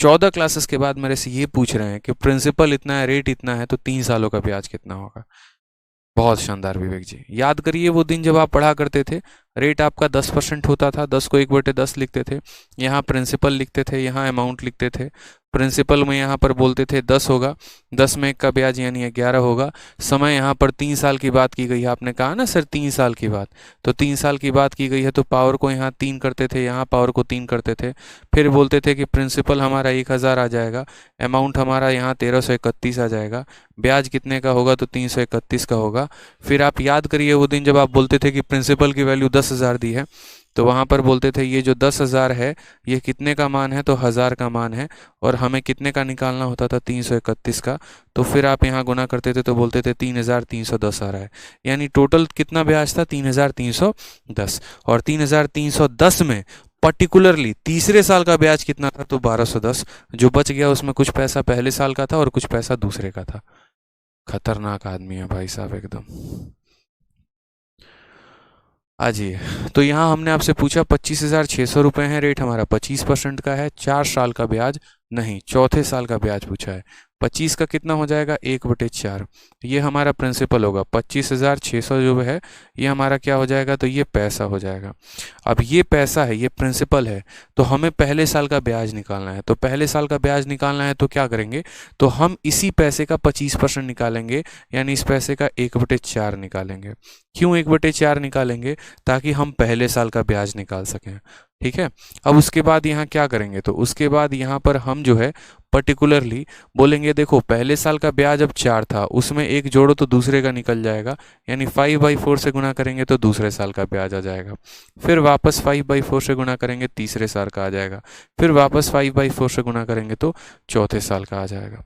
14 क्लासेस के बाद मेरे से ये पूछ रहे हैं कि प्रिंसिपल इतना है, रेट इतना है, तो 3 सालों का ब्याज कितना होगा। बहुत शानदार विवेक जी। याद करिए वो दिन जब आप पढ़ा करते थे, रेट आपका 10% होता था, 10 को 1/10 लिखते थे, यहाँ प्रिंसिपल लिखते थे, यहाँ अमाउंट लिखते थे। प्रिंसिपल में यहाँ पर बोलते थे 10 होगा, 10 में 1 का ब्याज यानी 11 होगा। समय यहाँ पर 3 साल की बात की गई है, आपने कहा ना सर 3 साल की बात, तो 3 साल की बात की गई है, तो पावर को यहाँ 3 करते थे, यहाँ पावर को 3 करते थे। फिर बोलते थे कि प्रिंसिपल हमारा 1000 आ जाएगा, अमाउंट हमारा यहाँ 1331 आ जाएगा, ब्याज कितने का होगा तो 331 का होगा। फिर आप याद करिए वो दिन जब आप बोलते थे कि प्रिंसिपल की वैल्यू 10,000 दी है, तो वहाँ पर बोलते थे ये जो 10,000 है ये कितने का मान है, तो 1000 का मान है, और हमें कितने का निकालना होता था 331 का। तो फिर आप यहाँ गुना करते थे तो बोलते थे 3310 आ रहा है, यानी टोटल कितना ब्याज था 3310। और 3310 में पर्टिकुलरली तीसरे साल का ब्याज कितना था, तो 1210। जो बच गया उसमें कुछ पैसा पहले साल का था और कुछ पैसा दूसरे का था। खतरनाक आदमी है भाई साहब एकदम। आ जाइए, तो यहाँ हमने आपसे पूछा 25,600 रुपये है रेट, हमारा 25% का है, 4 साल का ब्याज नहीं, चौथे साल का ब्याज पूछा है। 25 का कितना हो जाएगा 1/4, ये हमारा प्रिंसिपल होगा। 25,600 जो है ये हमारा क्या हो जाएगा, तो ये पैसा हो जाएगा। अब ये पैसा है, ये प्रिंसिपल है, तो हमें पहले साल का ब्याज निकालना है। तो पहले साल का ब्याज निकालना है तो क्या करेंगे, तो हम इसी पैसे का 25% निकालेंगे, यानी इस पैसे का 1/4 निकालेंगे। क्यों 1/4 निकालेंगे, ताकि हम पहले साल का ब्याज निकाल सकें। ठीक है, अब उसके बाद यहाँ क्या करेंगे, तो उसके बाद यहाँ पर हम जो है पर्टिकुलरली बोलेंगे देखो पहले साल का ब्याज अब 4 था, उसमें एक जोड़ो तो दूसरे का निकल जाएगा, यानी 5/4 से गुना करेंगे तो दूसरे साल का ब्याज आ जाएगा। फिर वापस 5/4 से गुना करेंगे तीसरे साल का आ जाएगा। फिर वापस 5/4 से गुना करेंगे तो चौथे साल का आ जाएगा।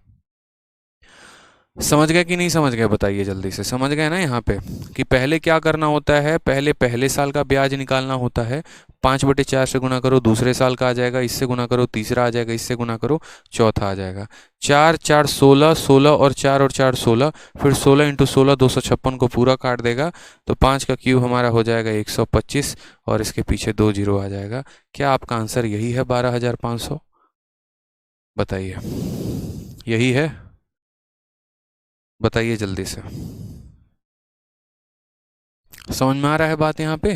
समझ गए कि नहीं समझ गए, बताइए जल्दी से। समझ गए ना यहाँ पे कि पहले क्या करना होता है, पहले पहले साल का ब्याज निकालना होता है, 5/4 से गुना करो दूसरे साल का आ जाएगा, इससे गुना करो तीसरा आ जाएगा, इससे गुना करो चौथा आ जाएगा। 4 4 16, 16 और 4 और 4 16, फिर 16 × 16 256 को पूरा काट देगा, तो 5 का क्यूब हमारा हो जाएगा 125, और इसके पीछे 2 जीरो आ जाएगा। क्या आपका आंसर यही है 12,500? बताइए, यही है, बताइए जल्दी से। समझ में आ रहा है बात यहाँ पे?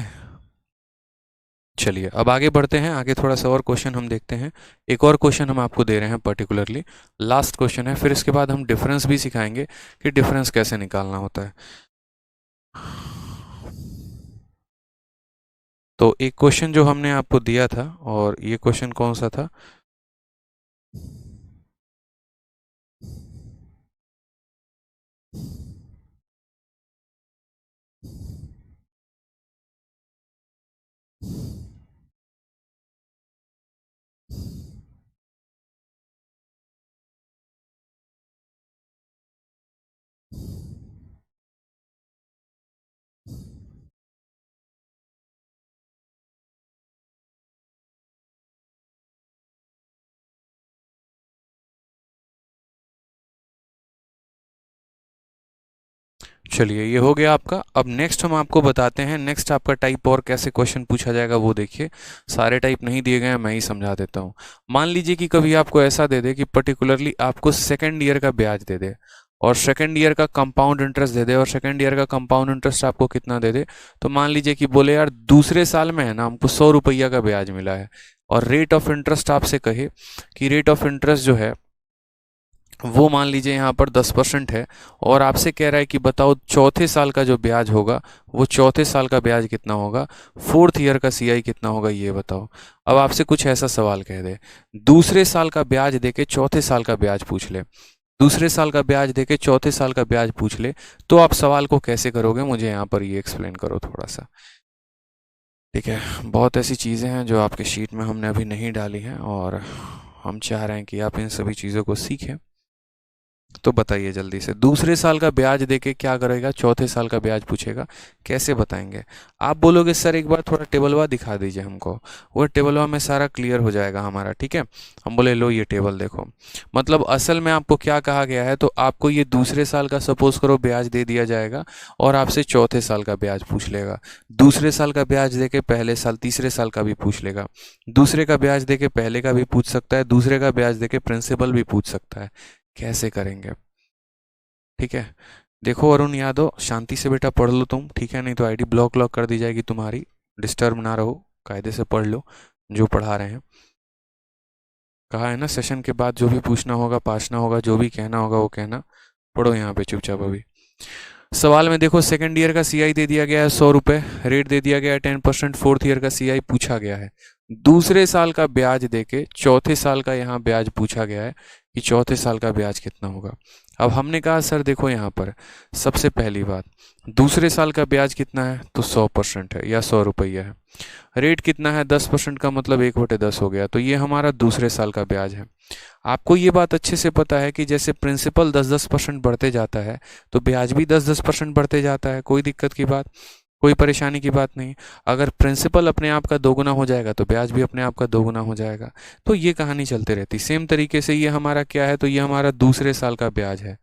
चलिए अब आगे बढ़ते हैं, आगे थोड़ा सा और क्वेश्चन हम देखते हैं। एक और क्वेश्चन हम आपको दे रहे हैं पर्टिकुलरली, लास्ट क्वेश्चन है, फिर इसके बाद हम डिफरेंस भी सिखाएंगे कि डिफरेंस कैसे निकालना होता है। तो एक क्वेश्चन जो हमने आपको दिया था, और ये क्वेश्चन कौन सा था, चलिए ये हो गया आपका। अब नेक्स्ट हम आपको बताते हैं, नेक्स्ट आपका टाइप और कैसे क्वेश्चन पूछा जाएगा वो देखिए। सारे टाइप नहीं दिए गए हैं, मैं ही समझा देता हूँ। मान लीजिए कि कभी आपको ऐसा दे दे कि पर्टिकुलरली आपको सेकेंड ईयर का ब्याज दे दे, और सेकेंड ईयर का कंपाउंड इंटरेस्ट दे दे, और सेकेंड ईयर का कंपाउंड इंटरेस्ट आपको कितना दे दे, तो मान लीजिए कि बोले यार दूसरे साल में है ना हमको 100 रुपया का ब्याज मिला है, और रेट ऑफ इंटरेस्ट आपसे कहे कि रेट ऑफ इंटरेस्ट जो है वो मान लीजिए यहाँ पर 10% है, और आपसे कह रहा है कि बताओ चौथे साल का जो ब्याज होगा वो चौथे साल का ब्याज कितना होगा, फोर्थ ईयर का सीआई कितना होगा ये बताओ। अब आपसे कुछ ऐसा सवाल कह दे, दूसरे साल का ब्याज देके चौथे साल का ब्याज पूछ ले, दूसरे साल का ब्याज देके चौथे साल का ब्याज पूछ ले, तो आप सवाल को कैसे करोगे, मुझे यहाँ पर ये एक्सप्लेन करो थोड़ा सा। ठीक है, बहुत ऐसी चीज़ें हैं जो आपके शीट में हमने अभी नहीं डाली हैं, और हम चाह रहे हैं कि आप इन सभी चीज़ों को सीखें। तो बताइए जल्दी से, दूसरे साल का ब्याज देके क्या करेगा, चौथे साल का ब्याज पूछेगा, कैसे बताएंगे। आप बोलोगे सर एक बार थोड़ा टेबलवा दिखा दीजिए हमको, वो टेबलवा में सारा क्लियर हो जाएगा हमारा। ठीक है, हम बोले लो ये टेबल देखो, मतलब असल में आपको क्या कहा गया है, तो आपको ये दूसरे साल का सपोज करो ब्याज दे दिया जाएगा, और आपसे चौथे साल का ब्याज पूछ लेगा। दूसरे साल का ब्याज देके पहले साल तीसरे साल का भी पूछ लेगा, दूसरे का ब्याज देके पहले का भी पूछ सकता है, दूसरे का ब्याज देके प्रिंसिपल भी पूछ सकता है। कैसे करेंगे, ठीक है। देखो अरुण यादव, शांति से बेटा पढ़ लो तुम, ठीक है, नहीं तो आईडी ब्लॉक लॉक कर दी जाएगी तुम्हारी। डिस्टर्ब ना रहो, कायदे से पढ़ लो जो पढ़ा रहे हैं। कहा है ना सेशन के बाद जो भी पूछना होगा, पाछना होगा, जो भी कहना होगा वो कहना। पढ़ो यहाँ पे चुपचाप अभी। सवाल में देखो सेकंड ईयर का सीआई दे दिया गया है 100 रुपये, रेट दे दिया गया है 10%, फोर्थ ईयर का सीआई पूछा गया है। दूसरे साल का ब्याज देके चौथे साल का यहाँ ब्याज पूछा गया है कि चौथे साल का ब्याज कितना होगा। अब हमने कहा सर देखो यहाँ पर सबसे पहली बात, दूसरे साल का ब्याज कितना है तो 100% है या 100 रुपया है। रेट कितना है 10% का मतलब 1/10 हो गया, तो ये हमारा दूसरे साल का ब्याज है। आपको ये बात अच्छे से पता है कि जैसे प्रिंसिपल 10-10% बढ़ते जाता है तो ब्याज भी 10-10% बढ़ते जाता है। कोई दिक्कत की बात, कोई परेशानी की बात नहीं। अगर प्रिंसिपल अपने आप का दोगुना हो जाएगा तो ब्याज भी अपने आप का दोगुना हो जाएगा। तो ये कहानी चलती रहती। सेम तरीके से ये हमारा क्या है, तो ये हमारा दूसरे साल का ब्याज है।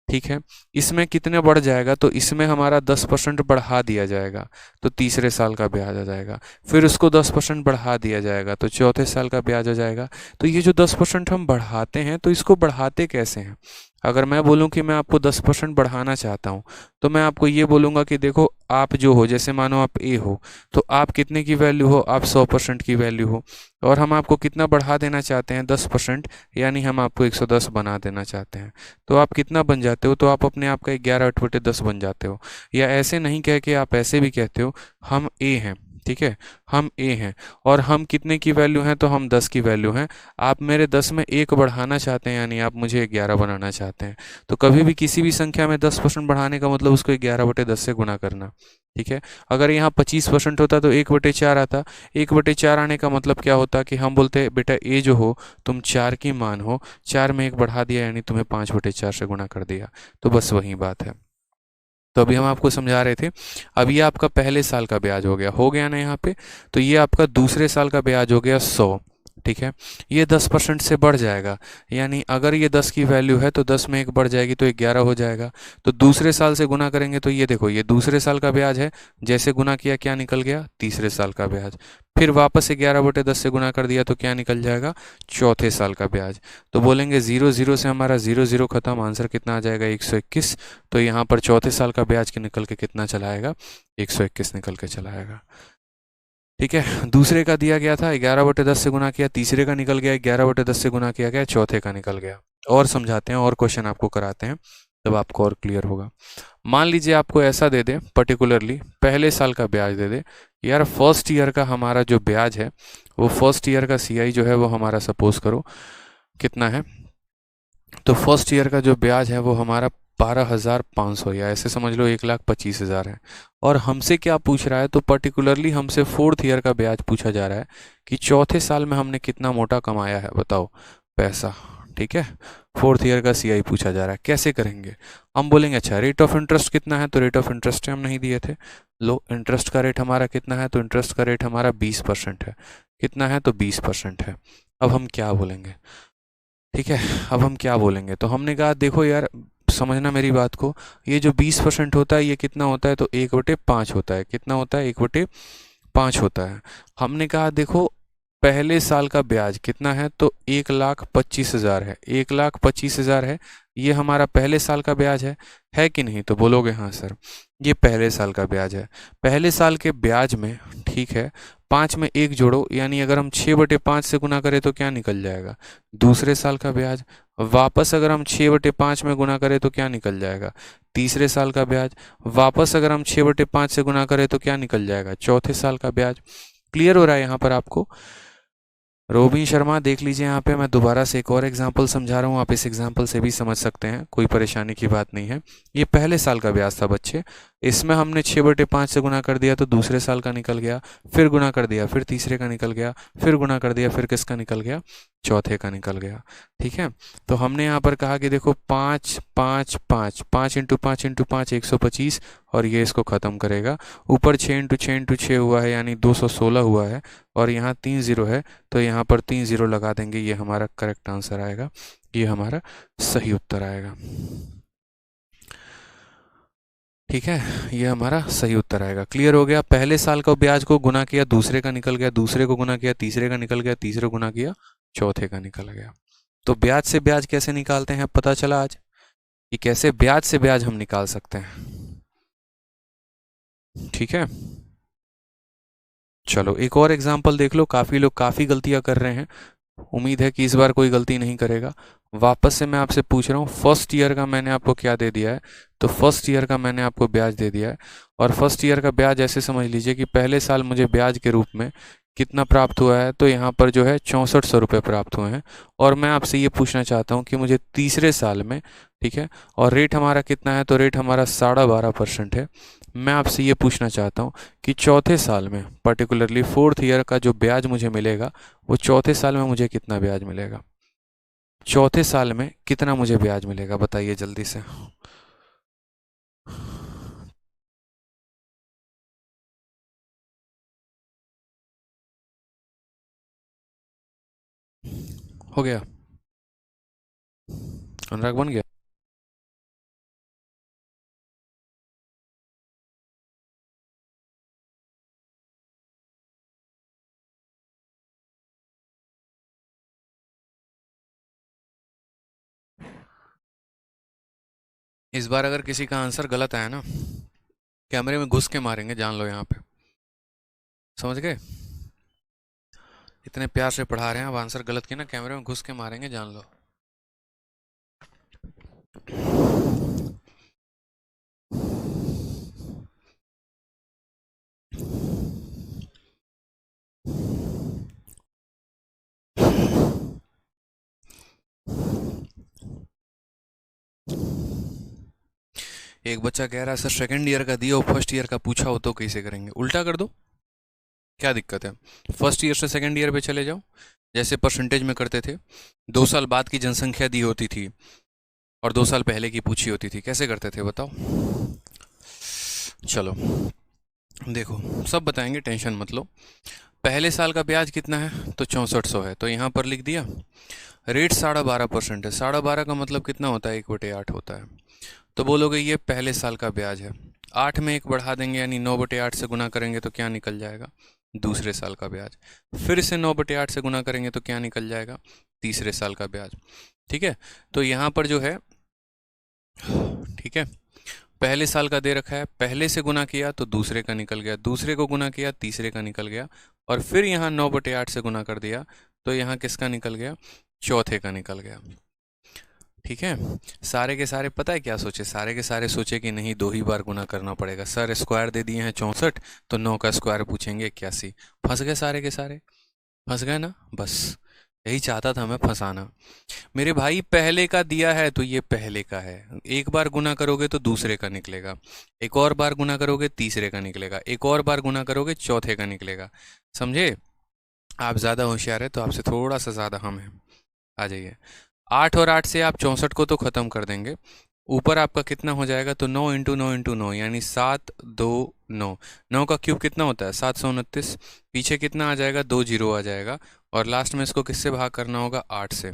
ठीक है, इसमें कितने बढ़ जाएगा तो इसमें हमारा 10% बढ़ा दिया जाएगा तो तीसरे साल का ब्याज आ जाएगा। फिर उसको 10% बढ़ा दिया जाएगा तो चौथे साल का ब्याज आ जाएगा। तो ये जो 10% हम बढ़ाते हैं तो इसको बढ़ाते कैसे हैं? अगर मैं बोलूं कि मैं आपको 10% बढ़ाना चाहता हूं तो मैं आपको ये बोलूंगा कि देखो आप जो हो, जैसे मानो आप ए हो तो आप कितने की वैल्यू हो, आप 100% की वैल्यू हो, और हम आपको कितना बढ़ा देना चाहते हैं 10%, यानी हम आपको 110 बना देना चाहते हैं। तो आप कितना बन जाते हो, तो आप अपने आप का 11/10 बन जाते हो। या ऐसे नहीं कह के आप ऐसे भी कहते हो हम ए हैं, ठीक है, हम ए हैं और हम कितने की वैल्यू हैं तो हम 10 की वैल्यू हैं। आप मेरे 10 में एक बढ़ाना चाहते हैं, यानी आप मुझे 11 बनाना चाहते हैं। तो कभी भी किसी भी संख्या में 10% बढ़ाने का मतलब उसको 11/10 से गुना करना। ठीक है, अगर यहाँ 25% होता तो 1/4 आता। 1/4 आने का मतलब क्या होता कि हम बोलते बेटा ए जो हो तुम 4 की मान हो, 4 में 1 बढ़ा दिया यानी तुम्हें 5/4 से गुना कर दिया। तो बस वही बात है। तो अभी हम आपको समझा रहे थे। अब ये आपका पहले साल का ब्याज हो गया ना यहाँ पे। तो ये आपका दूसरे साल का ब्याज हो गया 100। ठीक है, ये 10% से बढ़ जाएगा, यानी अगर ये 10 की वैल्यू है तो 10 में 1 बढ़ जाएगी तो 11 हो जाएगा। तो दूसरे साल से गुना करेंगे तो ये देखो ये दूसरे साल का ब्याज है, जैसे गुना किया क्या निकल गया, तीसरे साल का ब्याज। फिर वापस 11/10 से गुना कर दिया तो क्या निकल जाएगा, चौथे साल का ब्याज। तो बोलेंगे 0 0 से हमारा 0 0 खत्म, आंसर कितना आ जाएगा 121। तो यहाँ पर चौथे साल का ब्याज के निकल के कितना चला आएगा, 121 निकल के चला आएगा। ठीक है, दूसरे का दिया गया था 11/10 से गुना किया, तीसरे का निकल गया 11/10 से गुना किया गया, चौथे का निकल गया। और समझाते हैं और क्वेश्चन आपको कराते हैं तब आपको और क्लियर होगा। मान लीजिए आपको ऐसा दे दे, पर्टिकुलरली पहले साल का ब्याज दे दे। यार फर्स्ट ईयर का हमारा जो ब्याज है वो फर्स्ट ईयर का सीआई जो है वो हमारा सपोज करो कितना है, तो फर्स्ट ईयर का जो ब्याज है वो हमारा 12,500 या ऐसे समझ लो 1,25,000 है। और हमसे क्या पूछ रहा है, तो पर्टिकुलरली हमसे फोर्थ ईयर का ब्याज पूछा जा रहा है कि चौथे साल में हमने कितना मोटा कमाया है बताओ पैसा। ठीक है, फोर्थ ईयर का सीआई पूछा जा रहा है, कैसे करेंगे? हम बोलेंगे अच्छा रेट ऑफ इंटरेस्ट कितना है, तो रेट ऑफ इंटरेस्ट हम नहीं दिए थे। लो, इंटरेस्ट का रेट हमारा कितना है, तो इंटरेस्ट का रेट हमारा 20% है। कितना है, तो 20% है। अब हम क्या बोलेंगे? ठीक है, अब हम क्या बोलेंगे, तो हमने कहा देखो यार समझना मेरी बात को, ये जो 20% होता है ये कितना होता है, तो 1/5 होता है। कितना होता है, 1/5 होता है। हमने कहा देखो पहले साल का ब्याज कितना है, तो 1,25,000 है। 1,25,000 है, ये हमारा पहले साल का ब्याज है कि नहीं? तो बोलोगे हाँ सर ये पहले साल का ब्याज है। पहले साल के ब्याज में, ठीक है, 5 में 1 जोड़ो, यानी अगर हम 6/5 से गुना करें तो क्या निकल जाएगा, दूसरे साल का ब्याज। वापस अगर हम 6/5 में गुना करें तो क्या निकल जाएगा, तीसरे साल का ब्याज। वापस अगर हम 6/5 से गुना करें तो क्या निकल जाएगा, चौथे साल का ब्याज। क्लियर हो रहा है यहाँ पर आपको? रोबिन शर्मा देख लीजिए, यहाँ पे मैं दोबारा से एक और एग्जांपल समझा रहा हूँ, आप इस एग्जांपल से भी समझ सकते हैं, कोई परेशानी की बात नहीं है। ये पहले साल का ब्याज था बच्चे, इसमें हमने 6/5 से गुना कर दिया तो दूसरे साल का निकल गया, फिर गुना कर दिया फिर तीसरे का निकल गया, फिर गुना कर दिया फिर किसका निकल गया, चौथे का निकल गया। ठीक है, तो हमने यहाँ पर कहा कि देखो 5 5 5 5 इंटू 5 इंटू 5 125, और ये इसको ख़त्म करेगा। ऊपर 6 इंटू 6 इंटू 6 हुआ है, यानी 216 हुआ है, और यहाँ 3 0 है तो यहाँ पर 3 0 लगा देंगे, ये हमारा करेक्ट आंसर आएगा, ये हमारा सही उत्तर आएगा। ठीक है, ये हमारा सही उत्तर आएगा। क्लियर हो गया? पहले साल का ब्याज को गुना किया, दूसरे का निकल गया, दूसरे को गुना किया, तीसरे का निकल गया, तीसरे को गुना किया, चौथे का निकल गया। तो ब्याज से ब्याज कैसे निकालते हैं पता चला आज, कि कैसे ब्याज से ब्याज हम निकाल सकते हैं। ठीक है। चलो एक और एग्जांपल देख लो, काफ़ी लोग काफ़ी गलतियां कर रहे हैं, उम्मीद है कि इस बार कोई गलती नहीं करेगा। वापस से मैं आपसे पूछ रहा हूँ, फर्स्ट ईयर का मैंने आपको क्या दे दिया है, तो फर्स्ट ईयर का मैंने आपको ब्याज दे दिया है। और फर्स्ट ईयर का ब्याज ऐसे समझ लीजिए कि पहले साल मुझे ब्याज के रूप में कितना प्राप्त हुआ है, तो यहाँ पर जो है 6400 रुपये प्राप्त हुए हैं। और मैं आपसे ये पूछना चाहता हूँ कि मुझे तीसरे साल में, ठीक है, और रेट हमारा कितना है, तो रेट हमारा 12.5% है। मैं आपसे ये पूछना चाहता हूँ कि चौथे साल में, पर्टिकुलरली फोर्थ ईयर का जो ब्याज मुझे मिलेगा, वो चौथे साल में मुझे कितना ब्याज मिलेगा, चौथे साल में कितना मुझे ब्याज मिलेगा, बताइए जल्दी से। हो गया, अनुराग बन गया। इस बार अगर किसी का आंसर गलत आया ना, कैमरे में घुस के मारेंगे, जान लो यहाँ पे, समझ गए। इतने प्यार से पढ़ा रहे हैं, अब आंसर गलत किया ना, कैमरे में घुस के मारेंगे, जान लो। एक बच्चा कह रहा है सर सेकंड ईयर का दिया हो, फर्स्ट ईयर का पूछा हो, तो कैसे करेंगे, उल्टा कर दो, क्या दिक्कत है। फर्स्ट ईयर से सेकंड ईयर पे चले जाओ, जैसे परसेंटेज में करते थे, 2 साल बाद की जनसंख्या दी होती थी और 2 साल पहले की पूछी होती थी, कैसे करते थे बताओ। चलो देखो, सब बताएंगे, टेंशन मत लो। पहले साल का ब्याज कितना है, तो 6400 है, तो यहाँ पर लिख दिया। रेट 12.5% है, 12.5 का मतलब कितना होता है, 1/8 होता है। तो बोलोगे ये पहले साल का ब्याज है, 8 में 1 बढ़ा देंगे, यानी 9/8 से गुना करेंगे तो क्या निकल जाएगा, दूसरे साल का ब्याज। फिर से 9/8 से गुना करेंगे तो क्या निकल जाएगा, तीसरे साल का ब्याज। ठीक है, तो यहाँ पर जो है, ठीक है, पहले साल का दे रखा है, पहले से गुना किया तो दूसरे का निकल गया, दूसरे को गुना किया तीसरे का निकल गया, और फिर यहाँ 9/8 से गुना कर दिया तो यहाँ किसका निकल गया, चौथे का निकल गया। ठीक है, सारे के सारे पता है क्या सोचे, सारे के सारे सोचे कि नहीं 2 ही बार गुना करना पड़ेगा, सर स्क्वायर दे दिए हैं 64, तो 9 का स्क्वायर पूछेंगे 81। फंस गए सारे के सारे, फंस गए ना, बस यही चाहता था मैं, फंसाना। मेरे भाई पहले का दिया है तो ये पहले का है, एक बार गुना करोगे तो दूसरे का निकलेगा, एक और बार गुना करोगे तीसरे का निकलेगा, एक और बार गुना करोगे चौथे का निकलेगा, समझे। आप ज़्यादा होशियार है तो आपसे थोड़ा सा ज़्यादा हम हैं। आ जाइए, 8 और 8 से आप 64 को तो ख़त्म कर देंगे, ऊपर आपका कितना हो जाएगा, तो 9 × 9 × 9 यानी 7 2 9, 9 का क्यूब कितना होता है, 729, पीछे कितना आ जाएगा, 2 जीरो आ जाएगा, और लास्ट में इसको किससे भाग करना होगा, 8 से।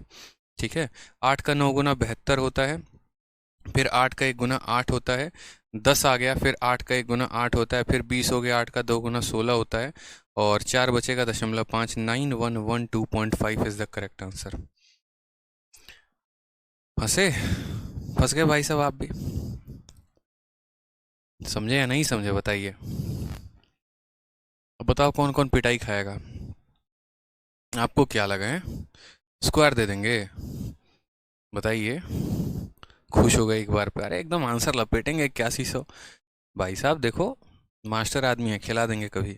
ठीक है, 8 का 9 गुना 72 होता है, फिर 8 का 1 गुना 8 होता है, 10 आ गया, फिर 8 का 1 गुना 8 होता है, फिर 20 हो गया, 8 का 2 गुना 16 होता है, और 4 बचेगा 0.5, 9112.5 इज द करेक्ट आंसर। फंसे, फंस गए भाई साहब आप भी, समझे या नहीं समझे बताइए। अब बताओ कौन कौन पिटाई खाएगा, आपको क्या लगा है, स्क्वायर दे देंगे, बताइए। खुश हो गए एक बार पे, अरे एकदम आंसर लपेटेंगे 8100। भाई साहब देखो, मास्टर आदमी है, खिला देंगे कभी,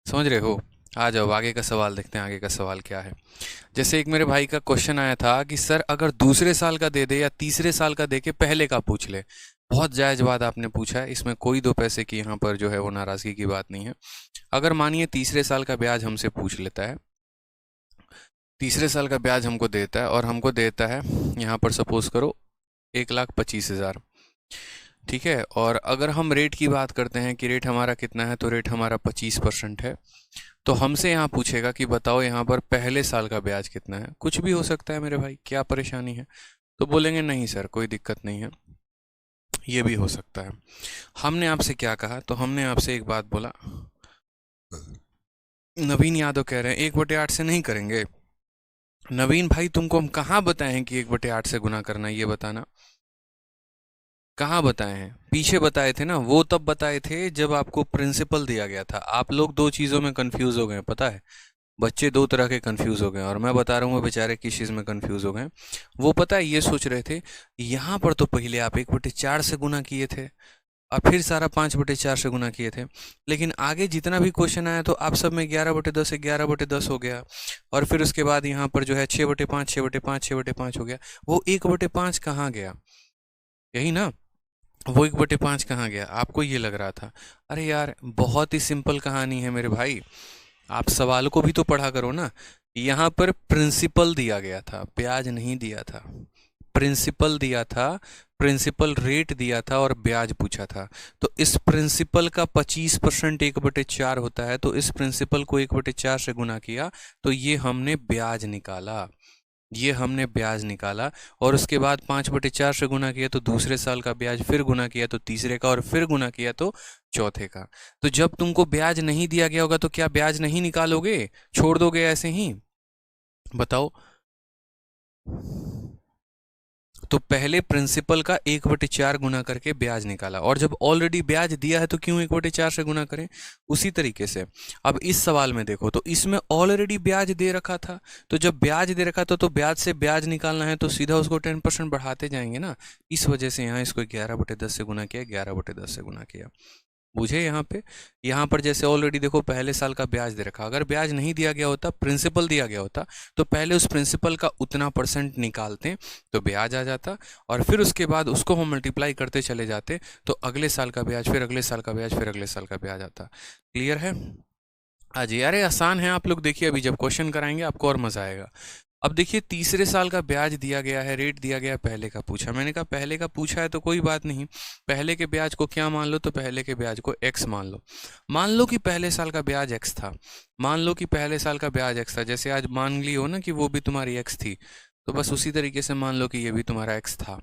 समझ रहे हो। आ जाओ आगे का सवाल देखते हैं, आगे का सवाल क्या है। जैसे एक मेरे भाई का क्वेश्चन आया था कि सर अगर दूसरे साल का दे दे या तीसरे साल का दे के पहले का पूछ ले, बहुत जायज़ बात आपने पूछा है, इसमें कोई 2 पैसे की यहाँ पर जो है वो नाराज़गी की बात नहीं है। अगर मानिए तीसरे साल का ब्याज हमसे पूछ लेता है, तीसरे साल का ब्याज हमको देता है, और हमको देता है यहाँ पर सपोज करो 1,25,000, ठीक है, और अगर हम रेट की बात करते हैं कि रेट हमारा कितना है, तो रेट हमारा 25% है, तो हमसे यहाँ पूछेगा कि बताओ यहाँ पर पहले साल का ब्याज कितना है। कुछ भी हो सकता है मेरे भाई, क्या परेशानी है, तो बोलेंगे नहीं सर कोई दिक्कत नहीं है, ये भी हो सकता है। हमने आपसे क्या कहा, तो हमने आपसे एक बात बोला, नवीन यादव कह रहे हैं 1/8 से नहीं करेंगे। नवीन भाई तुमको हम कहाँ बताएं कि 1/8 से गुना करना, ये बताना, कहाँ बताए हैं? पीछे बताए थे ना, वो तब बताए थे जब आपको प्रिंसिपल दिया गया था। आप लोग दो चीज़ों में कंफ्यूज हो गए, पता है? बच्चे दो तरह के कंफ्यूज हो गए, और मैं बता रहा हूँ वो बेचारे किस चीज़ में कंफ्यूज हो गए। वो पता है ये सोच रहे थे, यहाँ पर तो पहले आप 1/4 से गुना किए थे और फिर सारा 5/4 से गुना किए थे, लेकिन आगे जितना भी क्वेश्चन आया तो आप सब में 11/10 11/10 हो गया, और फिर उसके बाद यहाँ पर जो है 6/5 6/5 6/5 हो गया। वो 1/5 कहाँ गया? यही ना, वो 1/5 कहाँ गया? आपको ये लग रहा था। अरे यार, बहुत ही सिंपल कहानी है मेरे भाई, आप सवाल को भी तो पढ़ा करो ना। यहाँ पर प्रिंसिपल दिया गया था, ब्याज नहीं दिया था। प्रिंसिपल दिया था, प्रिंसिपल रेट दिया था और ब्याज पूछा था। तो इस प्रिंसिपल का 25% 1/4 होता है, तो इस प्रिंसिपल को 1/4 से गुना किया, तो ये हमने ब्याज निकाला। ये हमने ब्याज निकाला, और उसके बाद 5/4 से गुना किया तो दूसरे साल का ब्याज, फिर गुना किया तो तीसरे का, और फिर गुना किया तो चौथे का। तो जब तुमको ब्याज नहीं दिया गया होगा तो क्या ब्याज नहीं निकालोगे? छोड़ दोगे ऐसे ही? बताओ। तो पहले प्रिंसिपल का 1/4 गुना करके ब्याज निकाला, और जब ऑलरेडी ब्याज दिया है तो क्यों 1/4 से गुना करें? उसी तरीके से अब इस सवाल में देखो, तो इसमें ऑलरेडी ब्याज दे रखा था, तो जब ब्याज दे रखा था तो ब्याज से ब्याज निकालना है, तो सीधा उसको 10% बढ़ाते जाएंगे ना। इस वजह से यहाँ इसको 11/10 से गुना किया, 11/10 से गुना किया। बुझे? यहाँ पर जैसे ऑलरेडी देखो पहले साल का ब्याज दे रखा, अगर ब्याज नहीं दिया गया होता, प्रिंसिपल दिया गया होता, तो पहले उस प्रिंसिपल का उतना परसेंट निकालते तो ब्याज आ जाता, और फिर उसके बाद उसको हम मल्टीप्लाई करते चले जाते, तो अगले साल का ब्याज, फिर अगले साल का ब्याज, फिर अगले साल का ब्याज आता। क्लियर है? हाँ जी, अरे आसान है, आप लोग देखिए, अभी जब क्वेश्चन कराएंगे आपको और मजा आएगा। अब देखिए, तीसरे साल का ब्याज दिया गया है, रेट दिया गया है, पहले का पूछा। मैंने कहा पहले का पूछा है तो कोई बात नहीं, पहले के ब्याज को क्या मान लो? तो पहले के ब्याज को x मान लो। मान लो कि पहले साल का ब्याज x था, मान लो कि पहले साल का ब्याज x था, जैसे आज मान ली हो ना कि वो भी तुम्हारी x थी, तो बस उसी तरीके से मान लो कि ये भी तुम्हारा x था।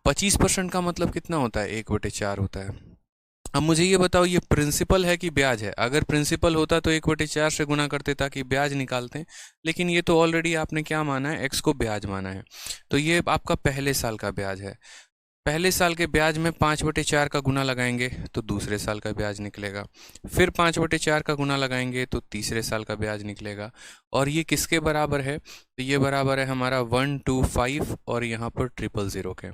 25% का मतलब कितना होता है? 1/4 होता है। अब मुझे ये बताओ, ये प्रिंसिपल है कि ब्याज है? अगर प्रिंसिपल होता तो 1/4 से गुना करते ताकि ब्याज निकालते, लेकिन ये तो ऑलरेडी आपने क्या माना है? x को ब्याज माना है, तो ये आपका पहले साल का ब्याज है। पहले साल के ब्याज में 5/4 का गुना लगाएंगे तो दूसरे साल का ब्याज निकलेगा, फिर 5/4 का गुना लगाएंगे तो तीसरे साल का ब्याज निकलेगा। और ये किसके बराबर है? तो ये बराबर है हमारा 125 और यहाँ पर 000 के।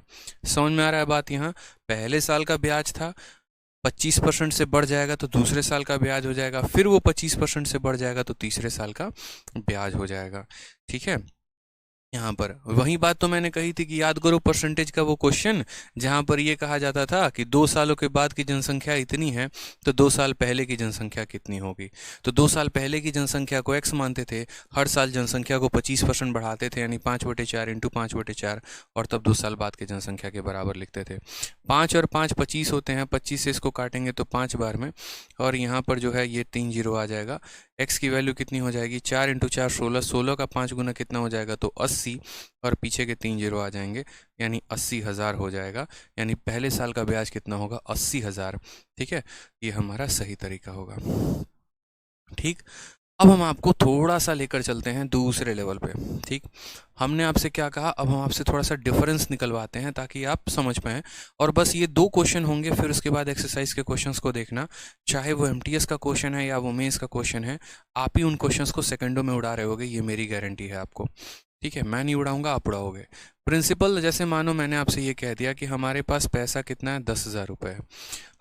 समझ में आ रहा है बात? यहाँ पहले साल का ब्याज था, 25% से बढ़ जाएगा तो दूसरे साल का ब्याज हो जाएगा, फिर वो 25% से बढ़ जाएगा तो तीसरे साल का ब्याज हो जाएगा। ठीक है? यहाँ पर वही बात तो मैंने कही थी कि याद करो परसेंटेज का वो क्वेश्चन, जहाँ पर ये कहा जाता था कि 2 सालों के बाद की जनसंख्या इतनी है, तो 2 साल पहले की जनसंख्या कितनी होगी? तो 2 साल पहले की जनसंख्या को x मानते थे, हर साल जनसंख्या को 25% बढ़ाते थे, यानी 5/4 इंटू 5/4, और तब 2 साल बाद की जनसंख्या के बराबर लिखते थे। 5 और 5 25 होते हैं, 25 से इसको काटेंगे तो 5 बार में, और यहाँ पर जो है ये 3 जीरो आ जाएगा। x की वैल्यू कितनी हो जाएगी? 4 इंटू 4 16, 16 का 5 गुना कितना हो जाएगा? तो 80, और पीछे के 3 जीरो आ जाएंगे, यानी 80,000 हो जाएगा। यानी पहले साल का ब्याज कितना होगा? 80,000। ठीक है, ये हमारा सही तरीका होगा। ठीक, अब हम आपको थोड़ा सा लेकर चलते हैं दूसरे लेवल पे। ठीक, हमने आपसे क्या कहा, अब हम आपसे थोड़ा सा डिफरेंस निकलवाते हैं ताकि आप समझ पाएँ। और बस ये 2 क्वेश्चन होंगे, फिर उसके बाद एक्सरसाइज के क्वेश्चंस को देखना, चाहे वो एमटीएस का क्वेश्चन है या वो मेंस का क्वेश्चन है, आप ही उन क्वेश्चंस को सेकंडों में उड़ा रहे होगे, ये मेरी गारंटी है आपको। ठीक है, मैं नहीं उड़ाऊंगा, आप उड़ाओगे। प्रिंसिपल, जैसे मानो मैंने आपसे ये कह दिया कि हमारे पास पैसा कितना है? 10,000 रुपये है।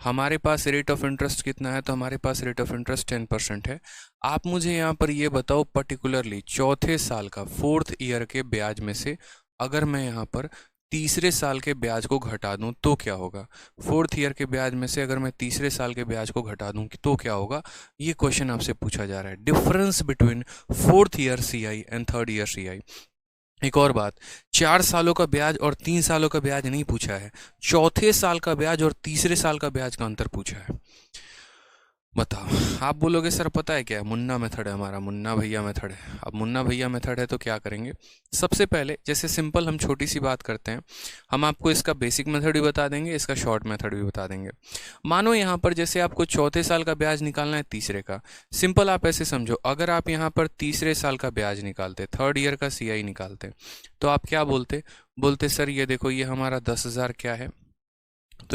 हमारे पास रेट ऑफ इंटरेस्ट कितना है? तो हमारे पास रेट ऑफ इंटरेस्ट 10% है। आप मुझे यहाँ पर ये बताओ, पर्टिकुलरली चौथे साल का, 4th ईयर के ब्याज में से अगर मैं यहाँ पर तीसरे साल के ब्याज को घटा दूं तो क्या होगा? 4th ईयर के ब्याज में से अगर मैं तीसरे साल के ब्याज को घटा दूं तो क्या होगा? ये क्वेश्चन आपसे पूछा जा रहा है, difference between 4th year CI and 3rd year CI। एक और बात, 4 सालों का ब्याज और 3 सालों का ब्याज नहीं पूछा है, चौथे साल का ब्याज और तीसरे साल का ब्याज का अंतर पूछा है। बताओ। आप बोलोगे सर पता है क्या है, मुन्ना मेथड है हमारा, मुन्ना भैया मेथड है। अब मुन्ना भैया मेथड है तो क्या करेंगे? सबसे पहले जैसे सिंपल हम छोटी सी बात करते हैं, हम आपको इसका बेसिक मेथड भी बता देंगे, इसका शॉर्ट मेथड भी बता देंगे। मानो यहाँ पर जैसे आपको चौथे साल का ब्याज निकालना है तीसरे का, सिंपल आप ऐसे समझो, अगर आप यहाँ पर तीसरे साल का ब्याज निकालते, 3rd ईयर का CI निकालते, तो आप क्या बोलते? बोलते सर ये देखो, ये हमारा 10,000 क्या है,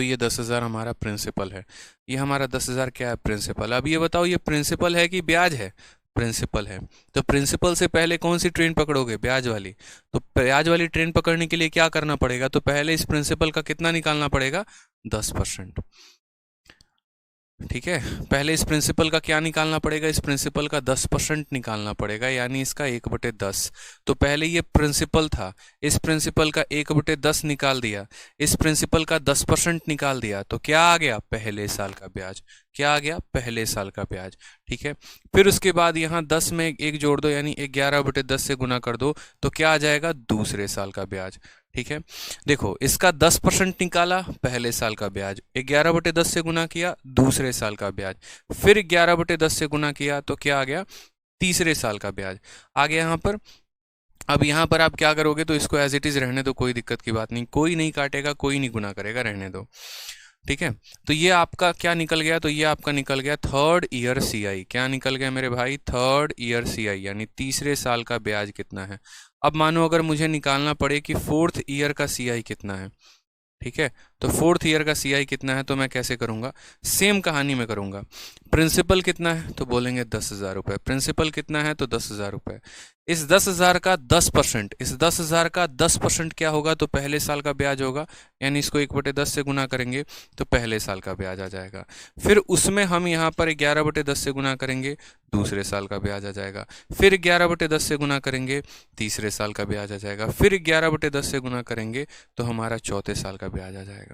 तो ये 10,000 हमारा प्रिंसिपल है। ये हमारा 10,000 क्या है? प्रिंसिपल। अब ये बताओ ये प्रिंसिपल है कि ब्याज है? प्रिंसिपल है। तो प्रिंसिपल से पहले कौन सी ट्रेन पकड़ोगे? ब्याज वाली। तो ब्याज वाली ट्रेन पकड़ने के लिए क्या करना पड़ेगा? तो पहले इस प्रिंसिपल का कितना निकालना पड़ेगा? 10%। ठीक है, पहले इस प्रिंसिपल का क्या निकालना पड़ेगा? इस प्रिंसिपल का 10% निकालना पड़ेगा, यानी इसका 1/10। तो पहले ये प्रिंसिपल था, इस प्रिंसिपल का 1/10 निकाल दिया, इस प्रिंसिपल का 10% निकाल दिया, तो क्या आ गया? पहले साल का ब्याज। क्या आ गया? पहले साल का ब्याज। ठीक है, फिर उसके बाद यहाँ 10 में एक जोड़ दो, यानी 11/10 से गुना कर दो, तो क्या आ जाएगा? दूसरे साल का ब्याज। ठीक है, देखो इसका 10% निकाला, पहले साल का ब्याज, 11/10 से गुना किया, दूसरे साल का ब्याज, फिर 11/10 से गुना किया, तो क्या आ गया? तीसरे साल का ब्याज आ गया यहाँ पर। अब यहाँ पर आप क्या करोगे? तो इसको एज इट इज रहने दो, कोई दिक्कत की बात नहीं, कोई नहीं काटेगा, कोई नहीं गुना करेगा, रहने दो। ठीक है, तो ये आपका क्या निकल गया? तो ये आपका निकल गया थर्ड ईयर सीआई। क्या निकल गया मेरे भाई? थर्ड ईयर सीआई, यानी तीसरे साल का ब्याज कितना है। अब मानो अगर मुझे निकालना पड़े कि फोर्थ ईयर का सीआई कितना है, ठीक है, तो फोर्थ ईयर का सीआई कितना है, तो मैं कैसे करूंगा? सेम कहानी में करूंगा। प्रिंसिपल कितना है? तो बोलेंगे 10,000 रुपये। प्रिंसिपल कितना है? तो 10,000 रुपये। इस 10,000 का 10%, इस 10,000 का 10% क्या होगा? तो पहले साल का ब्याज होगा, यानी इसको 1/10 से गुना करेंगे तो पहले साल का ब्याज आ जाएगा। फिर उसमें हम यहाँ पर 11/10 से गुना करेंगे, दूसरे साल का ब्याज आ जाएगा। फिर 11/10 से गुना करेंगे, तीसरे साल का ब्याज आ जाएगा। फिर 11/10 से गुना करेंगे तो हमारा चौथे साल का ब्याज आ जाएगा।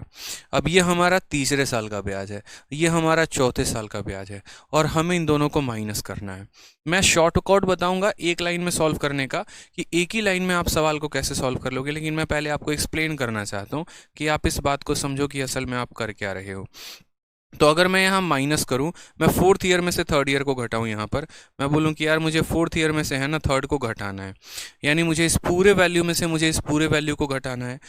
अब ये हमारा तीसरे साल का ब्याज है, ये हमारा चौथे साल का ब्याज है, और हमें इन दोनों को माइनस करना है। मैं शॉर्टकट बताऊंगा एक लाइन में सॉल्व करने का, कि एक ही लाइन में आप सवाल को कैसे सॉल्व कर लोगे, लेकिन मैं पहले आपको एक्सप्लेन करना चाहता हूँ कि आप इस बात को समझो कि असल में आप कर क्या रहे हो। तो अगर मैं यहाँ माइनस करूँ, मैं फोर्थ ईयर में से थर्ड ईयर को घटाऊँ, यहाँ पर मैं बोलूँ कि यार मुझे फोर्थ ईयर में से है ना थर्ड को घटाना है, यानी मुझे इस पूरे वैल्यू में से मुझे इस पूरे वैल्यू को घटाना है।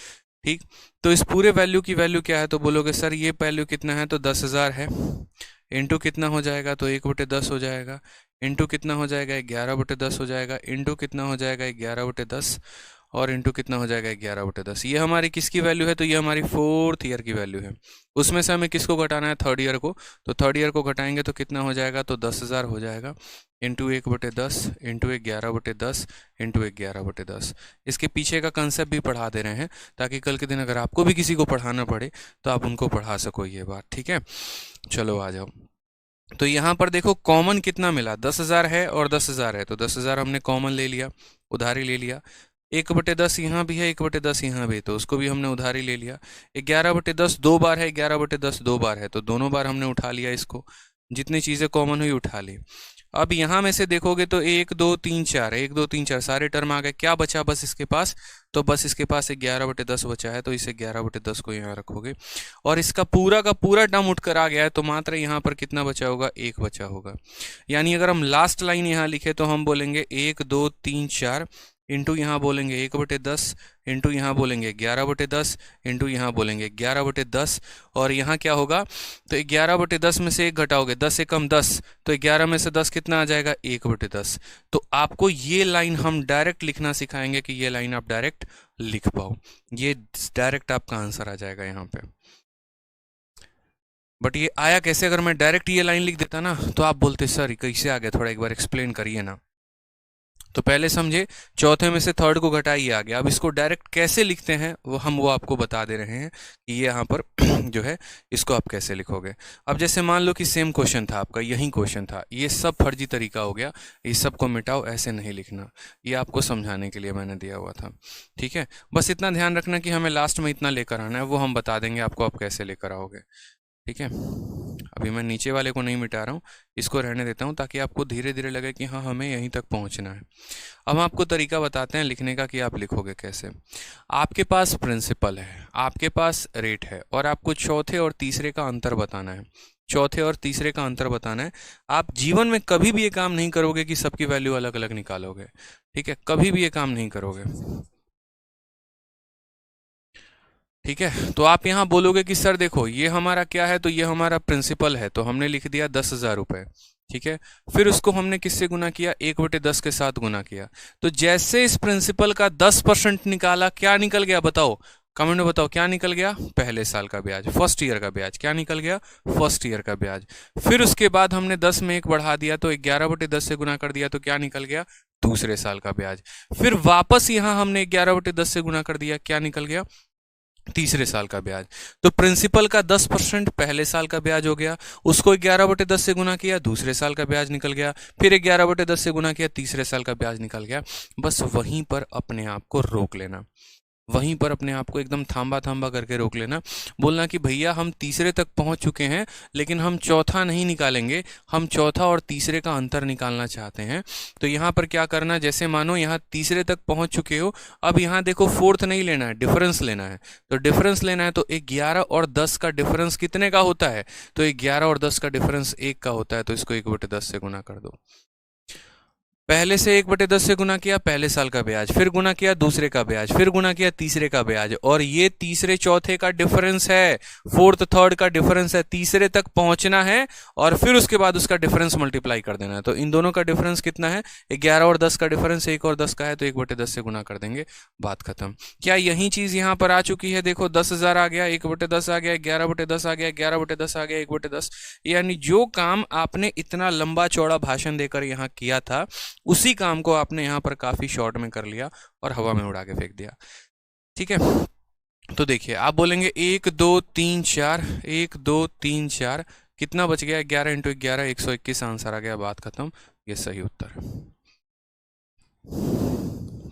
ठीक, तो इस पूरे वैल्यू की वैल्यू क्या है? तो बोलोगे सर ये वैल्यू कितना है? तो 10,000 है, इंटू कितना हो जाएगा? तो 1/10 हो जाएगा, इंटू कितना हो जाएगा? 11/10 हो जाएगा, इंटू कितना हो जाएगा? 11/10, और इंटू कितना हो जाएगा? 11/10। ये हमारी किसकी वैल्यू है? तो ये हमारी फोर्थ ईयर की वैल्यू है। उसमें से हमें किसको घटाना है? थर्ड ईयर को। तो थर्ड ईयर को घटाएंगे तो कितना हो जाएगा? तो 10,000 हो जाएगा, इंटू 1/10, इंटू 11/10, इंटू 11/10। इसके पीछे का कंसेप्ट भी पढ़ा दे रहे हैं, ताकि कल के दिन अगर आपको भी किसी को पढ़ाना पड़े तो आप उनको पढ़ा सको ये बात। ठीक है, चलो आ जाओ। तो यहाँ पर देखो कॉमन कितना मिला? 10,000 है और 10,000 है, तो 10,000 हमने कॉमन ले लिया, उधारी ले लिया। 1/10 यहाँ भी है, 1/10 यहाँ भी, तो उसको भी हमने उधारी ले लिया। 11/10 दो बार है, 11/10 दो बार है, तो दोनों बार हमने उठा लिया इसको, जितनी चीज़ें कॉमन हुई उठा ली। अब यहाँ में से देखोगे तो 1 2 3 4, 1 2 3 4 सारे टर्म आ गए। क्या बचा बस इसके पास? तो बस इसके पास 11/10 बचा है, तो इसे 11/10 को यहाँ रखोगे, और इसका पूरा का पूरा टर्म उठकर आ गया है, तो मात्र यहाँ पर कितना बचा होगा? 1 बचा होगा। यानी अगर हम लास्ट लाइन यहाँ लिखे तो हम बोलेंगे 1 2 3 4, इंटू यहाँ बोलेंगे 1/10, इंटू यहाँ बोलेंगे 11/10, इंटू यहाँ बोलेंगे 11/10, और यहाँ क्या होगा? तो 11/10 में से 1 घटाओगे, 10 से कम 10, तो 11 में से 10 कितना आ जाएगा? 1/10। तो आपको ये लाइन हम डायरेक्ट लिखना सिखाएंगे, कि ये लाइन आप डायरेक्ट लिख पाओ, ये डायरेक्ट आपका आंसर आ जाएगा यहाँ पे। बट ये आया कैसे? अगर मैं डायरेक्ट ये लाइन लिख देता ना, तो आप बोलते सर कैसे आ गया, थोड़ा एक बार एक्सप्लेन करिए ना। तो पहले समझे, चौथे में से थर्ड को घटाइए आ गया। अब इसको डायरेक्ट कैसे लिखते हैं वो आपको बता दे रहे हैं, कि ये यहाँ पर जो है इसको आप कैसे लिखोगे। अब जैसे मान लो कि सेम क्वेश्चन था आपका, यही क्वेश्चन था, ये सब फर्जी तरीका हो गया, ये सब को मिटाओ, ऐसे नहीं लिखना। ये आपको समझाने के लिए मैंने दिया हुआ था। ठीक है, बस इतना ध्यान रखना कि हमें लास्ट में इतना लेकर आना है, वो हम बता देंगे आपको आप कैसे लेकर आओगे। ठीक है, अभी मैं नीचे वाले को नहीं मिटा रहा हूँ, इसको रहने देता हूँ, ताकि आपको धीरे धीरे लगे कि हाँ हमें यहीं तक पहुँचना है। अब हम आपको तरीका बताते हैं लिखने का, कि आप लिखोगे कैसे। आपके पास प्रिंसिपल है, आपके पास रेट है, और आपको चौथे और तीसरे का अंतर बताना है। चौथे और तीसरे का अंतर बताना है। आप जीवन में कभी भी ये काम नहीं करोगे कि सबकी वैल्यू अलग अलग निकालोगे। ठीक है, कभी भी ये काम नहीं करोगे। ठीक है, तो आप यहाँ बोलोगे कि सर देखो ये हमारा क्या है, तो ये हमारा प्रिंसिपल है, तो हमने लिख दिया 10,000 रुपये। ठीक है, फिर उसको हमने किससे गुना किया? 1/10 के साथ गुना किया। तो जैसे इस प्रिंसिपल का 10% निकाला, क्या निकल गया बताओ? कमेंट में बताओ क्या निकल गया, पहले साल का ब्याज, फर्स्ट ईयर का ब्याज। क्या निकल गया, फर्स्ट ईयर का ब्याज। फिर उसके बाद हमने 10 में 1 बढ़ा दिया तो 11/10 से गुना कर दिया तो क्या निकल गया, दूसरे साल का ब्याज। फिर वापस यहां हमने 11/10 से गुना कर दिया, क्या निकल गया, तीसरे साल का ब्याज। तो प्रिंसिपल का 10% पहले साल का ब्याज हो गया, उसको 11/10 से गुना किया, दूसरे साल का ब्याज निकल गया, फिर 11/10 से गुना किया, तीसरे साल का ब्याज निकल गया। बस वहीं पर अपने आप को रोक लेना, वहीं पर अपने आप को एकदम थांबा थांबा करके रोक लेना, बोलना कि भैया हम तीसरे तक पहुंच चुके हैं लेकिन हम चौथा नहीं निकालेंगे, हम चौथा और तीसरे का अंतर निकालना चाहते हैं। तो यहाँ पर क्या करना, जैसे मानो यहाँ तीसरे तक पहुंच चुके हो, अब यहाँ देखो फोर्थ नहीं लेना है, डिफरेंस लेना है। तो डिफरेंस लेना है तो 11 और 10 का डिफरेंस कितने का होता है, तो 11 और 10 का डिफरेंस 1 का होता है, तो इसको 1/10 से गुना कर दो। पहले से 1/10 से गुना किया, पहले साल का ब्याज, फिर गुना किया दूसरे का ब्याज, फिर गुना किया तीसरे का ब्याज, और ये तीसरे चौथे का डिफरेंस है, फोर्थ थर्ड का डिफरेंस है, तीसरे तक पहुंचना है और फिर उसके बाद उसका डिफरेंस मल्टीप्लाई कर देना है। तो इन दोनों का डिफरेंस कितना है, 11 और 10 का डिफरेंस 1 और 10 का है, तो 1/10 से गुना कर देंगे, बात खत्म। क्या यही चीज यहां पर आ चुकी है, देखो 10,000 आ गया, 1/10 आ गया, 11/10 आ गया, 11/10 आ गया, 1/10। यानी जो काम आपने इतना लंबा चौड़ा भाषण देकर यहाँ किया था, उसी काम को आपने यहां पर काफी शॉर्ट में कर लिया और हवा में उड़ा के फेंक दिया। ठीक है, तो देखिए आप बोलेंगे 1 2 3 4, 1 2 3 4, कितना बच गया, 11 × 11 121 आंसर आ गया, बात खत्म, ये सही उत्तर।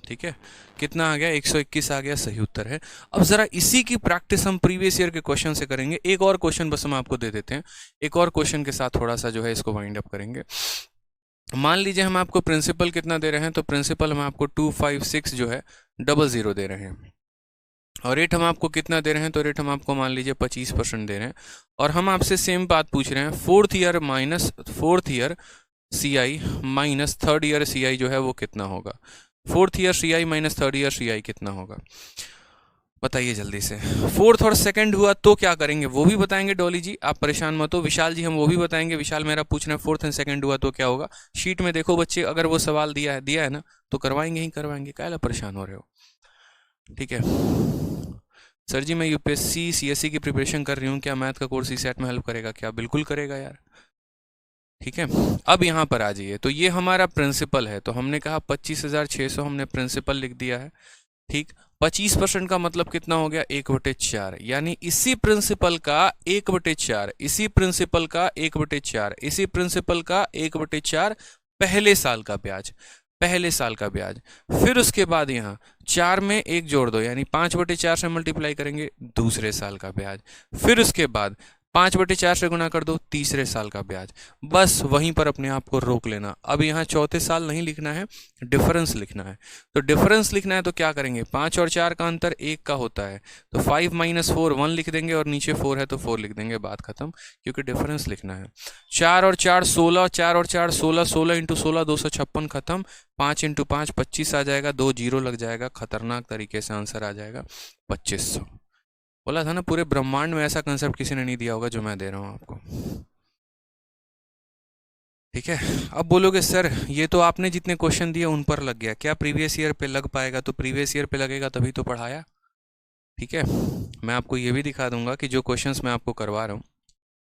ठीक है, कितना आ गया, 121 आ गया, सही उत्तर है। अब जरा इसी की प्रैक्टिस हम प्रीवियस ईयर के क्वेश्चन से करेंगे। एक और क्वेश्चन बस हम आपको दे देते हैं, एक और क्वेश्चन के साथ थोड़ा सा जो है इसको वाइंड अप करेंगे। मान लीजिए हम आपको प्रिंसिपल कितना दे रहे हैं, तो प्रिंसिपल हम आपको 256 जो है 00 दे रहे हैं, और रेट हम आपको कितना दे रहे हैं, तो रेट हम आपको मान लीजिए 25% दे रहे हैं, और हम आपसे सेम बात पूछ रहे हैं, fourth year CI minus third year CI जो है वो कितना होगा, fourth year CI minus third year CI कितना होगा, बताइए जल्दी से। फोर्थ और सेकंड हुआ तो क्या करेंगे वो भी बताएंगे डॉली जी, आप परेशान मत हो। विशाल जी हम वो भी बताएंगे, विशाल मेरा पूछ रहे हैं फोर्थ एंड सेकंड हुआ तो क्या होगा। शीट में देखो बच्चे, अगर वो सवाल दिया है ना तो करवाएंगे ही करवाएंगे, काहे परेशान हो रहे हो। ठीक है सर जी, मैं UPSC CSE की प्रिपरेशन कर रही हूँ, क्या मैथ का कोर्स CSAT में हेल्प करेगा, क्या बिल्कुल करेगा यार। ठीक है, अब यहाँ पर आ जाइए, तो ये हमारा प्रिंसिपल है, तो हमने कहा 25,600 हमने प्रिंसिपल लिख दिया है। ठीक, 25% का मतलब कितना हो गया, 1/4, यानी इसी प्रिंसिपल का 1/4, इसी प्रिंसिपल का 1/4, इसी प्रिंसिपल का 1/4 पहले साल का ब्याज, पहले साल का ब्याज। फिर उसके बाद यहाँ 4 में 1 जोड़ दो, यानी 5/4 से मल्टीप्लाई करेंगे, दूसरे साल का ब्याज। फिर उसके बाद 5/4 से गुना कर दो, तीसरे साल का ब्याज। बस वहीं पर अपने आप को रोक लेना। अब यहाँ चौथे साल नहीं लिखना है, डिफरेंस लिखना है। तो डिफरेंस लिखना है तो क्या करेंगे, 5 और 4 का अंतर 1 का होता है, तो 5 - 4 1 लिख देंगे, और नीचे 4 है तो 4 लिख देंगे, बात खत्म, क्योंकि डिफरेंस लिखना है। 4 और 4 16, 4 और 4 16, 16 × 16 256 खत्म, 5 × 5 25 आ जाएगा, 2 जीरो लग जाएगा, खतरनाक तरीके से आंसर आ जाएगा 2500। बोला था ना, पूरे ब्रह्मांड में ऐसा कंसेप्ट किसी ने नहीं दिया होगा जो मैं दे रहा हूं आपको। ठीक है, अब बोलोगे सर ये तो आपने जितने क्वेश्चन दिए उन पर लग गया, क्या प्रीवियस ईयर पे लग पाएगा, तो प्रीवियस ईयर पे लगेगा तभी तो पढ़ाया। ठीक है, मैं आपको ये भी दिखा दूंगा कि जो क्वेश्चंस मैं आपको करवा रहा हूँ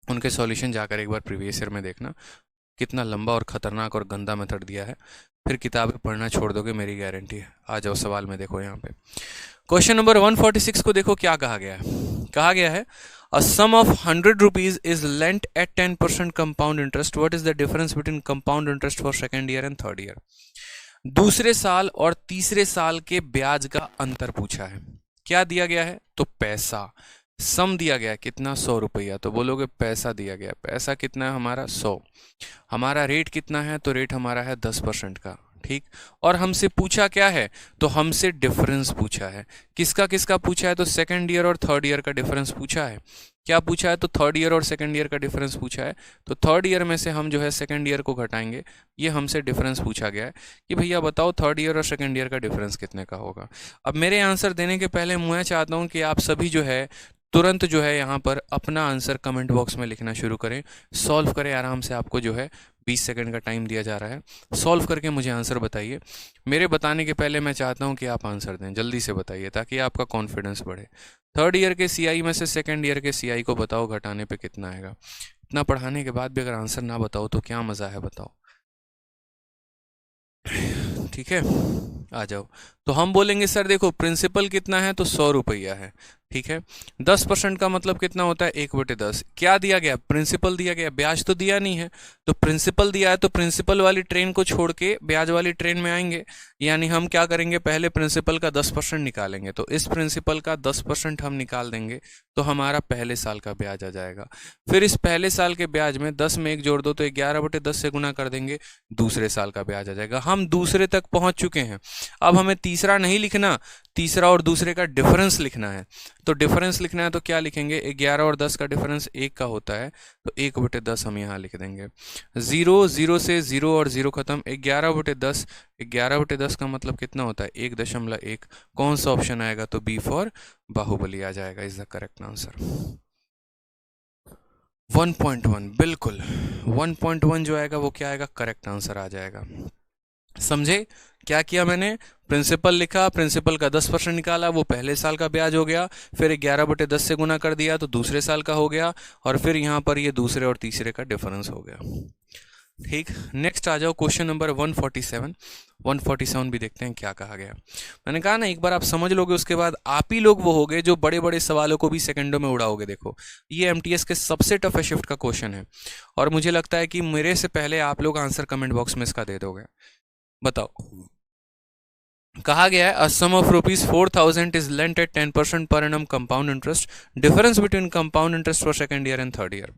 उनके सॉल्यूशन जाकर एक बार प्रीवियस ईयर में देखना, कितना लंबा और खतरनाक और गंदा मेथड दिया है, फिर किताबें पढ़ना छोड़ दोगे, मेरी गारंटी है। आ जाओ सवाल में, देखो यहाँ पे क्वेश्चन नंबर 146 को देखो क्या कहा गया है। कहा गया है a sum of 100 rupees is lent at 10% compound interest. What is the difference between compound interest for second year and third year? दूसरे साल और तीसरे साल के ब्याज का अंतर पूछा है। क्या दिया गया है, तो पैसा, सम दिया गया कितना, 100 रुपया, तो बोलोगे पैसा दिया गया, पैसा कितना है हमारा 100, हमारा रेट कितना है, तो रेट हमारा है 10% का। ठीक, और हमसे पूछा क्या है, तो हमसे डिफरेंस पूछा है। किसका किसका पूछा है, तो सेकंड ईयर और थर्ड ईयर का डिफरेंस पूछा है। क्या पूछा है, तो थर्ड ईयर और सेकंड ईयर का डिफरेंस पूछा है। तो थर्ड ईयर में से हम जो है सेकंड ईयर को घटाएंगे, ये हमसे डिफरेंस पूछा गया है कि भैया बताओ थर्ड ईयर और सेकंड ईयर का डिफरेंस कितने का होगा। अब मेरे आंसर देने के पहले मैं चाहता हूँ कि आप सभी जो है तुरंत जो है यहाँ पर अपना आंसर कमेंट बॉक्स में लिखना शुरू करें, सॉल्व करें आराम से, आपको जो है 20 सेकंड का टाइम दिया जा रहा है। सॉल्व करके मुझे आंसर बताइए। मेरे बताने के पहले मैं चाहता हूँ कि आप आंसर दें, जल्दी से बताइए ताकि आपका कॉन्फिडेंस बढ़े। थर्ड ईयर के सीआई में से सेकंड ईयर के सीआई को बताओ घटाने पे कितना आएगा। इतना पढ़ाने के बाद भी अगर आंसर ना बताओ तो क्या मज़ा है, बताओ। ठीक है, आ जाओ। तो हम बोलेंगे सर देखो प्रिंसिपल कितना है, तो 100 रुपया है। ठीक है, 10% का मतलब कितना होता है, 1/10। क्या दिया गया, प्रिंसिपल दिया गया, ब्याज तो दिया नहीं है। तो प्रिंसिपल दिया है तो प्रिंसिपल वाली ट्रेन को छोड़ के ब्याज वाली ट्रेन में आएंगे। यानी हम क्या करेंगे, पहले प्रिंसिपल का 10% निकालेंगे। तो इस प्रिंसिपल का 10% हम निकाल देंगे तो हमारा पहले साल का ब्याज आ जाएगा। फिर इस पहले साल के ब्याज में 10 में 1 जोड़ दो तो 11/10 से गुना कर देंगे, दूसरे साल का ब्याज आ जाएगा। हम दूसरे तक पहुंच चुके हैं। अब हमें तीसरा नहीं लिखना, तीसरा और दूसरे का डिफरेंस लिखना है। तो डिफरेंस लिखना है तो क्या लिखेंगे, 11 और 10 का डिफरेंस 1 का होता है, तो 1/10 हम यहाँ लिख देंगे। 0 0 से 0 और 0 खत्म, 11/10। 11/10 का मतलब कितना होता है, 1.1। कौन सा ऑप्शन आएगा, तो बी फॉर बाहुबली आ जाएगा, इज द करेक्ट आंसर। 1.1 बिल्कुल, 1.1 जो आएगा वो क्या आएगा, करेक्ट आंसर आ जाएगा। समझे क्या किया मैंने, प्रिंसिपल लिखा, प्रिंसिपल का 10% निकाला, वो पहले साल का ब्याज हो गया। फिर 11/10 से गुना कर दिया तो दूसरे साल का हो गया। और फिर यहाँ पर ये दूसरे और तीसरे का डिफरेंस हो गया। ठीक, नेक्स्ट आ जाओ क्वेश्चन नंबर 147। 147 भी देखते हैं क्या कहा गया। मैंने कहा ना एक बार आप समझ लोगे उसके बाद आप ही लोग वो होगे जो बड़े बड़े सवालों को भी सेकंडों में उड़ाओगे। देखो ये एमटीएस के सबसे टफेस्ट शिफ्ट का क्वेश्चन है और मुझे लगता है कि मेरे से पहले आप लोग आंसर कमेंट बॉक्स में इसका दे दोगे। बताओ, कहा गया है, a sum of ₹4,000 is lent at 10% per annum compound interest, difference between compound interest for second year and third year.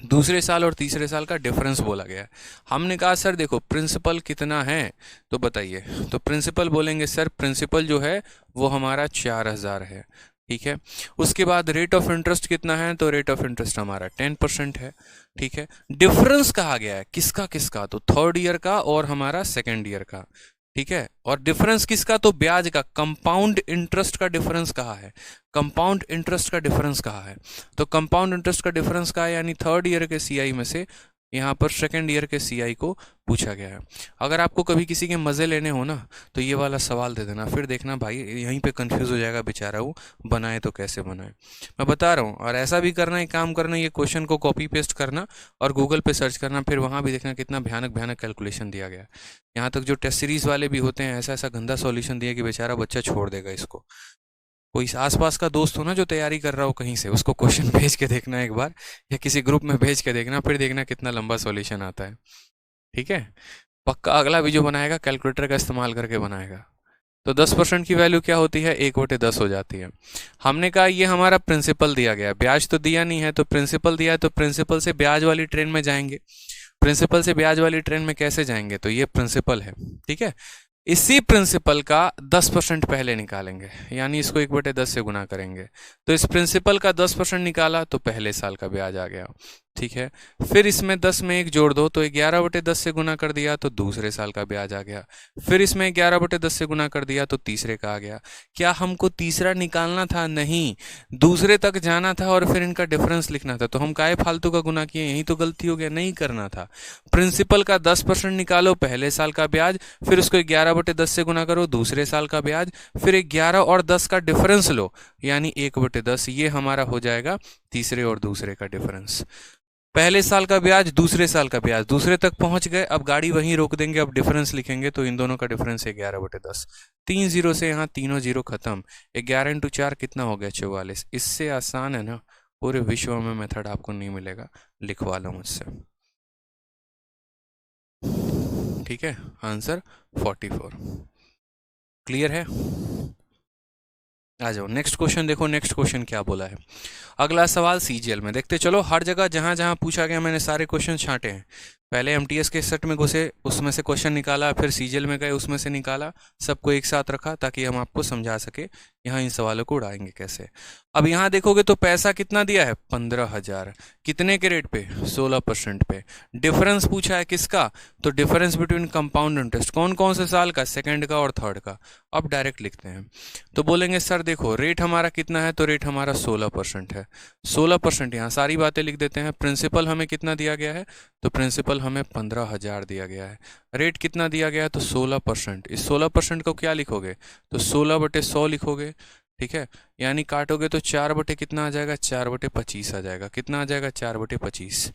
दूसरे साल और तीसरे साल का डिफरेंस बोला गया है। हमने कहा सर देखो प्रिंसिपल कितना है, तो बताइए। तो प्रिंसिपल बोलेंगे सर प्रिंसिपल जो है वो हमारा 4,000 है। ठीक है, उसके बाद रेट ऑफ इंटरेस्ट कितना है, तो रेट ऑफ इंटरेस्ट हमारा 10% है। ठीक है, डिफरेंस कहा गया है किसका किसका, तो थर्ड ईयर का और हमारा सेकेंड ईयर का। ठीक है, और डिफरेंस किसका, तो ब्याज का, कंपाउंड इंटरेस्ट का डिफरेंस कहा है। कंपाउंड इंटरेस्ट का डिफरेंस कहा है, तो कंपाउंड इंटरेस्ट का डिफरेंस कहा है, यानी थर्ड ईयर के सीआई में से यहाँ पर सेकेंड ईयर के सीआई को पूछा गया है। अगर आपको कभी किसी के मज़े लेने हो ना तो ये वाला सवाल दे देना, फिर देखना भाई यहीं पे कंफ्यूज हो जाएगा बेचारा, वो बनाए तो कैसे बनाए। मैं बता रहा हूँ। और ऐसा भी करना, एक काम करना, ये क्वेश्चन को कॉपी पेस्ट करना और गूगल पे सर्च करना, फिर वहाँ भी देखना कितना भयानक भयानक कैलकुलेशन दिया गया है। यहाँ तक जो टेस्ट सीरीज वाले भी होते हैं ऐसा ऐसा गंदा सॉल्यूशन दिया कि बेचारा बच्चा छोड़ देगा इसको। कोई आसपास का दोस्त हो ना जो तैयारी कर रहा हो कहीं से, उसको क्वेश्चन भेज के देखना एक बार, या किसी ग्रुप में भेज के देखना, फिर देखना कितना लंबा सॉल्यूशन आता है। ठीक है, पक्का अगला वीडियो बनाएगा कैलकुलेटर का इस्तेमाल करके बनाएगा। तो 10% की वैल्यू क्या होती है, 1/10 हो जाती है। हमने कहा ये हमारा प्रिंसिपल दिया गया, ब्याज तो दिया नहीं है, तो प्रिंसिपल दिया है तो प्रिंसिपल से ब्याज वाली ट्रेन में जाएंगे। प्रिंसिपल से ब्याज वाली ट्रेन में कैसे जाएंगे, तो ये प्रिंसिपल है। ठीक है, इसी प्रिंसिपल का 10% पहले निकालेंगे, यानी इसको 1/10 से गुना करेंगे। तो इस प्रिंसिपल का 10% निकाला तो पहले साल का ब्याज आ गया। ठीक है, फिर इसमें 10 में 1 जोड़ दो तो 11/10 से गुना कर दिया तो दूसरे साल का ब्याज आ गया। फिर इसमें 11/10 से गुना कर दिया तो तीसरे का आ गया। क्या हमको तीसरा निकालना था, नहीं, दूसरे तक जाना था और फिर इनका डिफरेंस लिखना था। तो हम काहे फालतू का गुना किए, यही तो गलती हो गया, नहीं करना था। प्रिंसिपल का 10% निकालो, पहले साल का ब्याज, फिर उसको 11/10 से गुना करो, दूसरे साल का ब्याज, फिर 11 और 10 का डिफरेंस लो, यानी 1/10। ये हमारा हो जाएगा तीसरे और दूसरे का डिफरेंस। पहले साल का ब्याज, दूसरे साल का ब्याज, दूसरे तक पहुंच गए, अब गाड़ी वहीं रोक देंगे, अब डिफरेंस लिखेंगे, तो इन दोनों का डिफरेंस है 11/10। 3 जीरो से यहाँ तीनों जीरो खत्म, 11 × 4 कितना हो गया, 44। इससे आसान है ना, पूरे विश्व में मेथड आपको नहीं मिलेगा, लिखवा लो मुझसे। ठीक है, आंसर 44। क्लियर है, आ जाओ नेक्स्ट क्वेश्चन। देखो नेक्स्ट क्वेश्चन क्या बोला है। अगला सवाल सीजीएल में देखते चलो, हर जगह जहां जहां पूछा गया मैंने सारे क्वेश्चन छांटे हैं। पहले एमटीएस के सेट में घुसे, उसमें से क्वेश्चन निकाला, फिर सीजीएल में गए, उसमें से निकाला, सबको एक साथ रखा ताकि हम आपको समझा सके यहाँ इन सवालों को उड़ाएंगे कैसे। अब यहाँ देखोगे तो पैसा कितना दिया है 15,000, कितने के रेट पे 16% पे। डिफरेंस पूछा है किसका, तो डिफरेंस बिटवीन कंपाउंड इंटरेस्ट, कौन कौन से साल का, सेकंड का और थर्ड का। अब डायरेक्ट लिखते हैं, तो बोलेंगे सर देखो रेट हमारा कितना है, तो रेट हमारा 16% है। 16%, यहाँ सारी बातें लिख देते हैं। प्रिंसिपल हमें कितना दिया गया है, तो प्रिंसिपल हमें 15,000 दिया गया है। रेट कितना दिया गया है, तो 16%। इस 16% को क्या लिखोगे, तो 16/100 लिखोगे, ठीक है। यानी काटोगे तो 4 बटे कितना आ जाएगा, 4/25 आ जाएगा। कितना आ जाएगा, 4/25।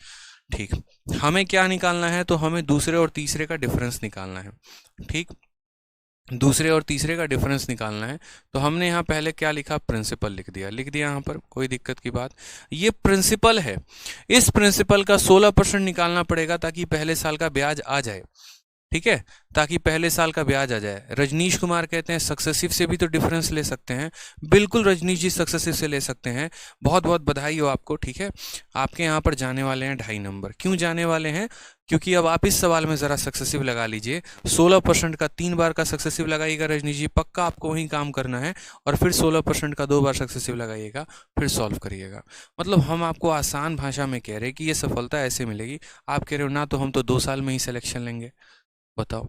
ठीक, हमें क्या निकालना है, तो हमें दूसरे और तीसरे का डिफरेंस निकालना है। ठीक, दूसरे और तीसरे का डिफरेंस निकालना है। तो हमने यहाँ पहले क्या लिखा, प्रिंसिपल लिख दिया यहाँ पर, कोई दिक्कत की बात। ये प्रिंसिपल है, इस प्रिंसिपल का 16% निकालना पड़ेगा ताकि पहले साल का ब्याज आ जाए। ठीक है, ताकि पहले साल का ब्याज आ जाए। रजनीश कुमार कहते हैं सक्सेसिव से भी तो डिफरेंस ले सकते हैं। बिल्कुल रजनीश जी, सक्सेसिव से ले सकते हैं। बहुत बहुत बधाई हो आपको। ठीक है, आपके यहाँ पर जाने वाले हैं 2.5 नंबर। क्यों जाने वाले हैं, क्योंकि अब आप इस सवाल में ज़रा सक्सेसिव लगा लीजिए। 16% का 3 बार का सक्सेसिव लगाइएगा रजनीश जी, पक्का आपको वही काम करना है। और फिर 16% का 2 बार सक्सेसिव लगाइएगा, फिर सॉल्व करिएगा। मतलब हम आपको आसान भाषा में कह रहे हैं कि ये सफलता ऐसे मिलेगी। आप कह रहे हो ना, तो हम तो 2 साल में ही सिलेक्शन लेंगे। बताओ,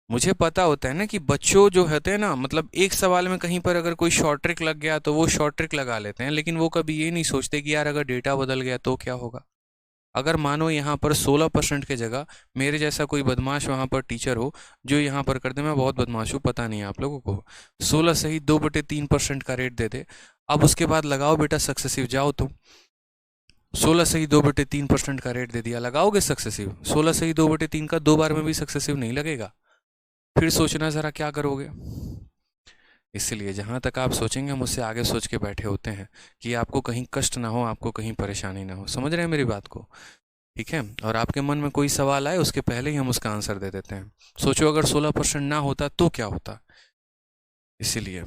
मुझे पता होता है ना कि बच्चों जो होते हैं ना, मतलब एक सवाल में कहीं पर अगर कोई शॉर्ट ट्रिक लग गया तो वो शॉर्ट ट्रिक लगा लेते हैं, लेकिन वो कभी ये नहीं सोचते कि यार अगर डेटा बदल गया तो क्या होगा। अगर मानो यहाँ पर 16% के जगह मेरे जैसा कोई बदमाश वहाँ पर टीचर हो जो यहाँ पर कर दे, मैं बहुत बदमाश हूँ पता नहीं आप लोगों को, 16 सही 2/3% का रेट दे दे। अब उसके बाद लगाओ बेटा सक्सेसिव, जाओ तुम। 16 सही 2/3% का रेट दे दिया, लगाओगे सक्सेसिव। 16 सही 2/3 का 2 बार में भी सक्सेसिव नहीं लगेगा, फिर सोचना ज़रा क्या करोगे। इसलिए जहाँ तक आप सोचेंगे हम उससे आगे सोच के बैठे होते हैं कि आपको कहीं कष्ट ना हो, आपको कहीं परेशानी ना हो। समझ रहे हैं मेरी बात को, ठीक है। और आपके मन में कोई सवाल आए उसके पहले ही हम उसका आंसर दे देते हैं। सोचो अगर 16% ना होता तो क्या होता, इसीलिए।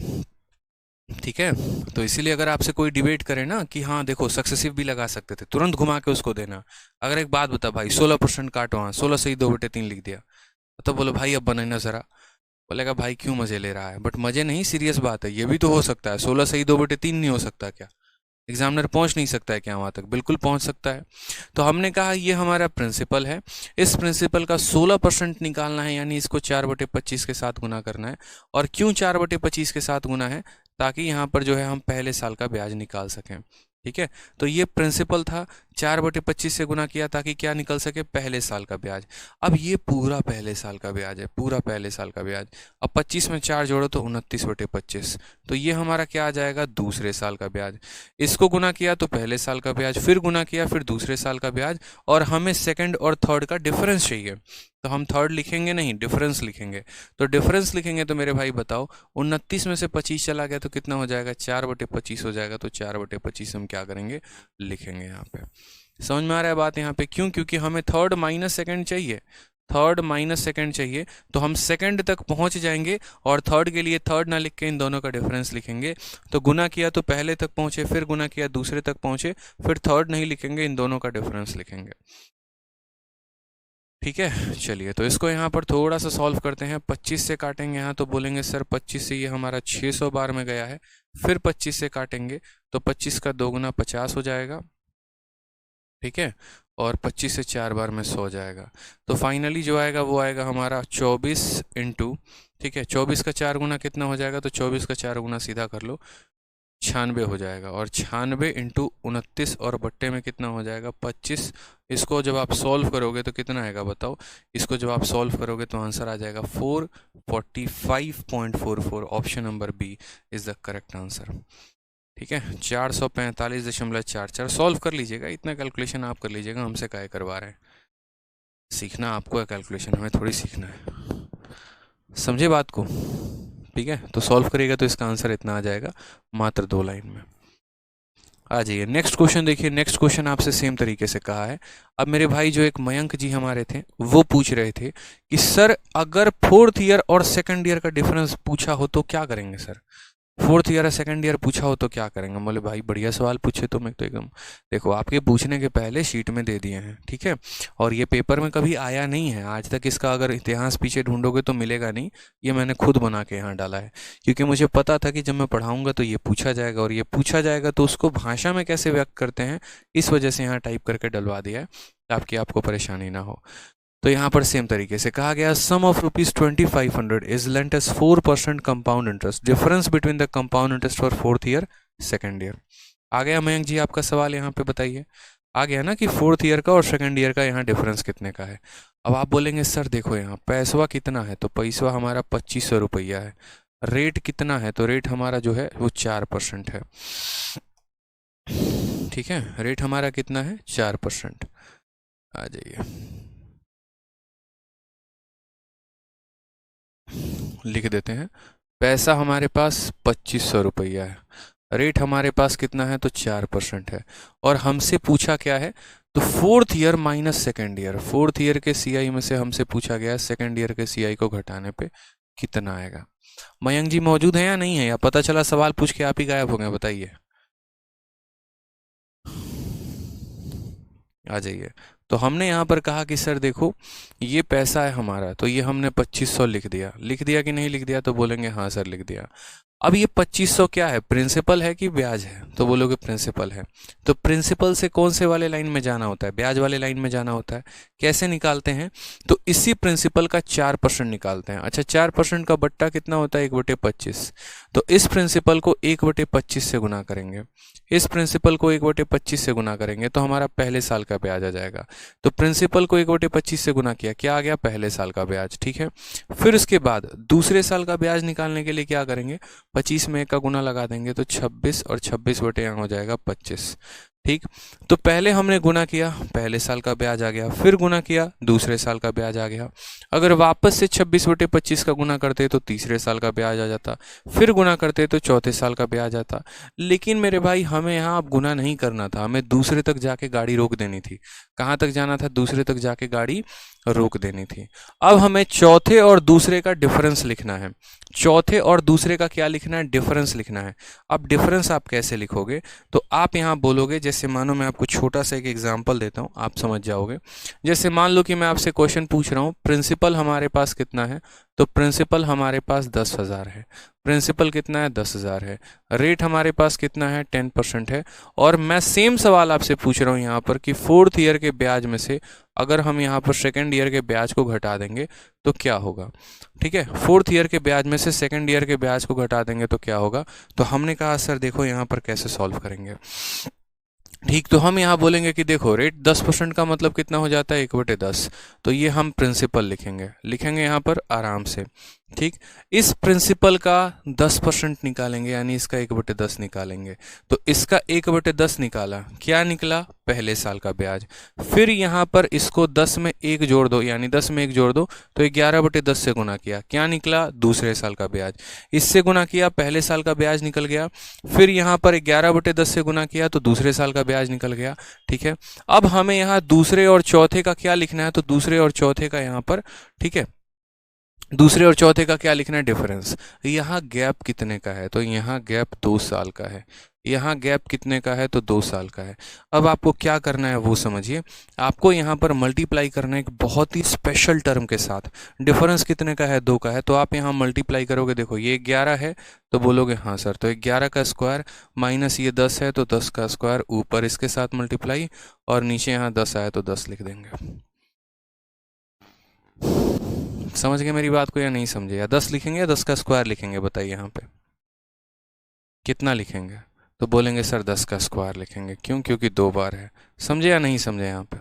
ठीक है, तो इसीलिए अगर आपसे कोई डिबेट करे ना कि हाँ देखो सक्सेसिव भी लगा सकते थे, तुरंत घुमा के उसको देना। अगर एक बात बता भाई, 16% काटो, हाँ 16 सही 2/3 लिख दिया, तो बोलो भाई अब बनाना ज़रा। बोलेगा भाई क्यों मजे ले रहा है, बट मजे नहीं, सीरियस बात है। ये भी तो हो सकता है, 16 सही 2/3 नहीं हो सकता क्या? एग्जामिनर पहुंच नहीं सकता है क्या वहां तक? बिल्कुल पहुंच सकता है। तो हमने कहा ये हमारा प्रिंसिपल है, इस प्रिंसिपल का 16% निकालना है, यानी इसको 4/25 के साथ गुना करना है। और क्यों 4/25 के साथ गुना है, ताकि यहाँ पर जो है हम पहले साल का ब्याज निकाल सकें। ठीक है, तो ये प्रिंसिपल था, 4/25 से गुना किया ताकि क्या निकल सके, पहले साल का ब्याज। अब ये पूरा पहले साल का ब्याज है, पूरा पहले साल का ब्याज। अब 25 में 4 जोड़ो तो 29/25, तो ये हमारा क्या आ जाएगा, दूसरे साल का ब्याज। इसको गुना किया तो पहले साल का ब्याज, फिर गुना किया फिर दूसरे साल का ब्याज। और हमें सेकंड और थर्ड का डिफरेंस चाहिए, तो हम थर्ड लिखेंगे नहीं, डिफरेंस लिखेंगे। तो डिफरेंस लिखेंगे तो मेरे भाई बताओ, 29 में से 25 चला गया तो कितना हो जाएगा, 4/25 हो जाएगा। तो 4/25 हम क्या करेंगे, लिखेंगे यहाँ पे। समझ में आ रहा है बात यहाँ पे? क्यों? क्योंकि हमें थर्ड माइनस सेकंड चाहिए, थर्ड माइनस सेकंड चाहिए। तो हम सेकंड तक पहुंच जाएंगे और थर्ड के लिए थर्ड ना लिख के इन दोनों का डिफरेंस लिखेंगे। तो गुना किया तो पहले तक पहुंचे, फिर गुना किया दूसरे तक पहुंचे, फिर थर्ड नहीं लिखेंगे, इन दोनों का डिफरेंस लिखेंगे। ठीक है, चलिए तो इसको यहाँ पर थोड़ा सा सॉल्व करते हैं। 25 से काटेंगे यहाँ, तो बोलेंगे सर 25 से ये हमारा 600 बार में गया है। फिर 25 से काटेंगे तो 25 का 2 गुना 50 हो जाएगा, ठीक है। और 25 से 4 बार में 100 जाएगा। तो फाइनली जो आएगा वो आएगा हमारा 24 इंटू, ठीक है, 24 का 4 गुना कितना हो जाएगा, तो 24 का 4 गुना सीधा कर लो 96 हो जाएगा। और 96 इंटू 29 और बट्टे में कितना हो जाएगा, 25। इसको जब आप सॉल्व करोगे तो कितना आएगा बताओ, इसको जब आप सॉल्व करोगे तो आंसर आ जाएगा 445.44। Option number B is the correct answer. ठीक है, 445.44 सॉल्व कर लीजिएगा, इतना कैलकुलेशन आप कर लीजिएगा, हमसे काहे करवा रहे हैं। सीखना आपको है कैलकुलेशन, हमें थोड़ी सीखना है, समझे बात को? ठीक है, तो सॉल्व करिएगा तो इसका आंसर इतना आ जाएगा, मात्र 2 लाइन में। आ जाइए नेक्स्ट क्वेश्चन देखिए। नेक्स्ट क्वेश्चन आपसे सेम तरीके से कहा है। अब मेरे भाई जो एक मयंक जी हमारे थे वो पूछ रहे थे कि सर अगर 4th ईयर और 2nd ईयर का डिफरेंस पूछा हो तो क्या करेंगे सर। फोर्थ ईयर या सेकंड ईयर पूछा हो तो क्या करेंगे? बोले भाई बढ़िया सवाल पूछे तो मैं तो एकदम, देखो आपके पूछने के पहले शीट में दे दिए हैं, ठीक है, और ये पेपर में कभी आया नहीं है आज तक, इसका अगर इतिहास पीछे ढूंढोगे तो मिलेगा नहीं, ये मैंने खुद बना के यहाँ डाला है, क्योंकि मुझे पता था कि जब मैं पढ़ाऊंगा तो ये पूछा जाएगा, और ये पूछा जाएगा तो उसको भाषा में कैसे व्यक्त करते हैं, इस वजह से यहाँ टाइप करके डलवा दिया है ताकि आपको परेशानी ना हो। तो यहाँ पर सेम तरीके से कहा गया, sum of ₹2500 is lent as 4% compound interest, difference between the compound interest for fourth year second year. आ गया मयंक जी आपका सवाल, यहाँ पे बताइए, आ गया ना कि फोर्थ ईयर का और सेकंड ईयर का यहाँ डिफरेंस कितने का है। अब आप बोलेंगे सर देखो यहाँ पैसवा कितना है, तो पैसवा हमारा 2500 रुपया है, रेट कितना है, तो रेट हमारा जो है वो 4% है, ठीक है, रेट हमारा कितना है 4%। आ जाइए लिख देते हैं, पैसा हमारे पास 2500 रुपया है, रेट हमारे पास कितना है, तो 4% है, और हमसे पूछा क्या है, तो fourth year minus second year, fourth year के सीआई में से हमसे पूछा गया सेकेंड ईयर के सीआई को घटाने पे कितना आएगा। मयंक जी मौजूद है या नहीं है, या पता चला सवाल पूछ के आप ही गायब हो गए, बताइए, आ जाइए। तो हमने यहाँ पर कहा कि सर देखो ये पैसा है हमारा, तो ये हमने 2500 लिख दिया, लिख दिया कि नहीं लिख दिया, तो बोलेंगे हाँ सर लिख दिया। अब ये 2500 क्या है, प्रिंसिपल है कि ब्याज है, तो बोलोगे प्रिंसिपल है, तो प्रिंसिपल से कौन से वाले लाइन में जाना होता है, ब्याज वाले लाइन में जाना होता है। कैसे निकालते हैं, तो इसी प्रिंसिपल का 4% निकालते हैं। अच्छा 4% का बट्टा कितना होता है, 1/25, तो इस प्रिंसिपल को 1/25 से गुना करेंगे, इस प्रिंसिपल को 1/25 से गुना करेंगे तो हमारा पहले साल का ब्याज आ जाएगा। तो प्रिंसिपल को 1/25 से गुना किया, क्या आ गया, पहले साल का ब्याज, ठीक है। फिर उसके बाद दूसरे साल का ब्याज निकालने के लिए क्या करेंगे, 25 में 1 का गुना लगा देंगे, तो 26, और 26 बटे यहाँ हो जाएगा 25, ठीक। तो पहले हमने गुना किया, पहले साल का ब्याज आ गया, फिर गुना किया, दूसरे साल का ब्याज आ गया। अगर वापस से 26/25 का गुना करते तो तीसरे साल का ब्याज आ जाता, फिर गुना करते तो चौथे साल का ब्याज आता। लेकिन मेरे भाई हमें यहाँ अब गुना नहीं करना था, हमें दूसरे तक जाके गाड़ी रोक देनी थी। कहाँ तक जाना था, दूसरे तक जाके गाड़ी रोक देनी थी। अब हमें चौथे और दूसरे का डिफरेंस लिखना है, चौथे और दूसरे का क्या लिखना है, डिफरेंस लिखना है। अब डिफरेंस आप कैसे लिखोगे, तो आप यहाँ बोलोगे, जैसे मानो मैं आपको छोटा सा एक एग्जांपल देता हूँ, आप समझ जाओगे। जैसे मान लो कि मैं आपसे क्वेश्चन पूछ रहा हूँ, प्रिंसिपल हमारे पास कितना है, तो प्रिंसिपल हमारे पास 10,000 है, प्रिंसिपल कितना है 10,000 है, रेट हमारे पास कितना है 10% है, और मैं सेम सवाल आपसे पूछ रहा हूँ यहाँ पर कि फोर्थ ईयर के ब्याज में से अगर हम यहाँ पर सेकेंड ईयर के ब्याज को घटा देंगे तो क्या होगा, ठीक है, फोर्थ ईयर के ब्याज में से सेकेंड ईयर के ब्याज को घटा देंगे तो क्या होगा। तो हमने कहा सर देखो यहाँ पर कैसे सॉल्व करेंगे, ठीक। तो हम यहाँ बोलेंगे कि देखो रेट 10% का मतलब कितना हो जाता है, 1/10, तो ये हम प्रिंसिपल लिखेंगे, लिखेंगे यहाँ पर आराम से, ठीक। इस प्रिंसिपल का 10% निकालेंगे, यानी इसका 1/10 निकालेंगे, तो इसका 1/10 निकाला, क्या निकला, पहले साल का ब्याज। फिर यहाँ पर इसको 10 में 1 जोड़ दो, यानी 10 में 1 जोड़ दो, तो 11/10 से गुना किया, क्या निकला, दूसरे साल का ब्याज। इससे गुना किया, पहले साल का ब्याज निकल गया। फिर यहाँ पर 11/10 से गुना किया तो दूसरे साल का ब्याज निकल गया, ठीक है। अब हमें यहाँ दूसरे और चौथे का क्या लिखना है, तो दूसरे और चौथे का यहाँ पर, ठीक है, दूसरे और चौथे का क्या लिखना है, डिफरेंस। यहाँ गैप कितने का है, तो यहाँ गैप 2 साल का है, यहाँ गैप कितने का है, तो 2 साल का है। अब आपको क्या करना है वो समझिए, आपको यहाँ पर मल्टीप्लाई करना है एक बहुत ही स्पेशल टर्म के साथ। डिफरेंस कितने का है, 2 का है, तो आप यहाँ मल्टीप्लाई करोगे, देखो ये 11 है, तो बोलोगे हाँ सर, तो 11 का स्क्वायर माइनस ये 10 है, तो 10 का स्क्वायर, ऊपर इसके साथ मल्टीप्लाई, और नीचे यहाँ 10 आया तो 10 लिख देंगे। समझ गए मेरी बात को या नहीं समझे, या 10 लिखेंगे या 10 का स्क्वायर लिखेंगे, बताइए यहाँ पे कितना लिखेंगे, तो बोलेंगे सर 10 का स्क्वायर लिखेंगे, क्यों, क्योंकि 2 बार है। समझे या नहीं समझे, यहाँ पे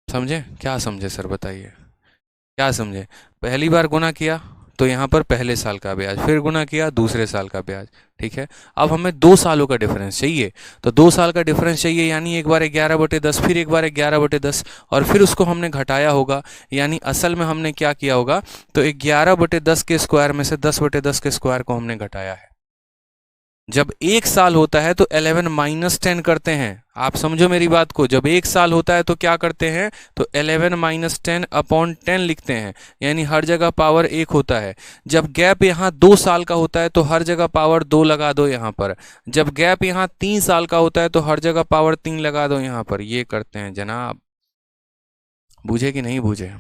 समझे, क्या समझे सर बताइए, क्या समझे। पहली बार गुना किया तो यहाँ पर पहले साल का ब्याज, फिर गुना किया दूसरे साल का ब्याज, ठीक है। अब हमें 2 सालों का डिफरेंस चाहिए, तो 2 साल का डिफरेंस चाहिए, यानी एक बार 11/10, फिर एक बार 11/10, और फिर उसको हमने घटाया होगा, यानी असल में हमने क्या किया होगा, तो 11/10 के स्क्वायर में से 10/10 के स्क्वायर को हमने घटाया है। जब 1 साल होता है तो 11 माइनस 10 करते हैं। आप समझो मेरी बात को, जब 1 साल होता है तो क्या करते हैं, तो 11 माइनस 10 अपॉन 10 लिखते हैं, यानी हर जगह पावर 1 होता है। जब गैप यहाँ 2 साल का होता है तो हर जगह पावर 2 लगा दो यहाँ पर। जब गैप यहाँ 3 साल का होता है तो हर जगह पावर 3 लगा दो यहाँ पर। ये करते हैं जनाब। बूझे कि नहीं बूझे,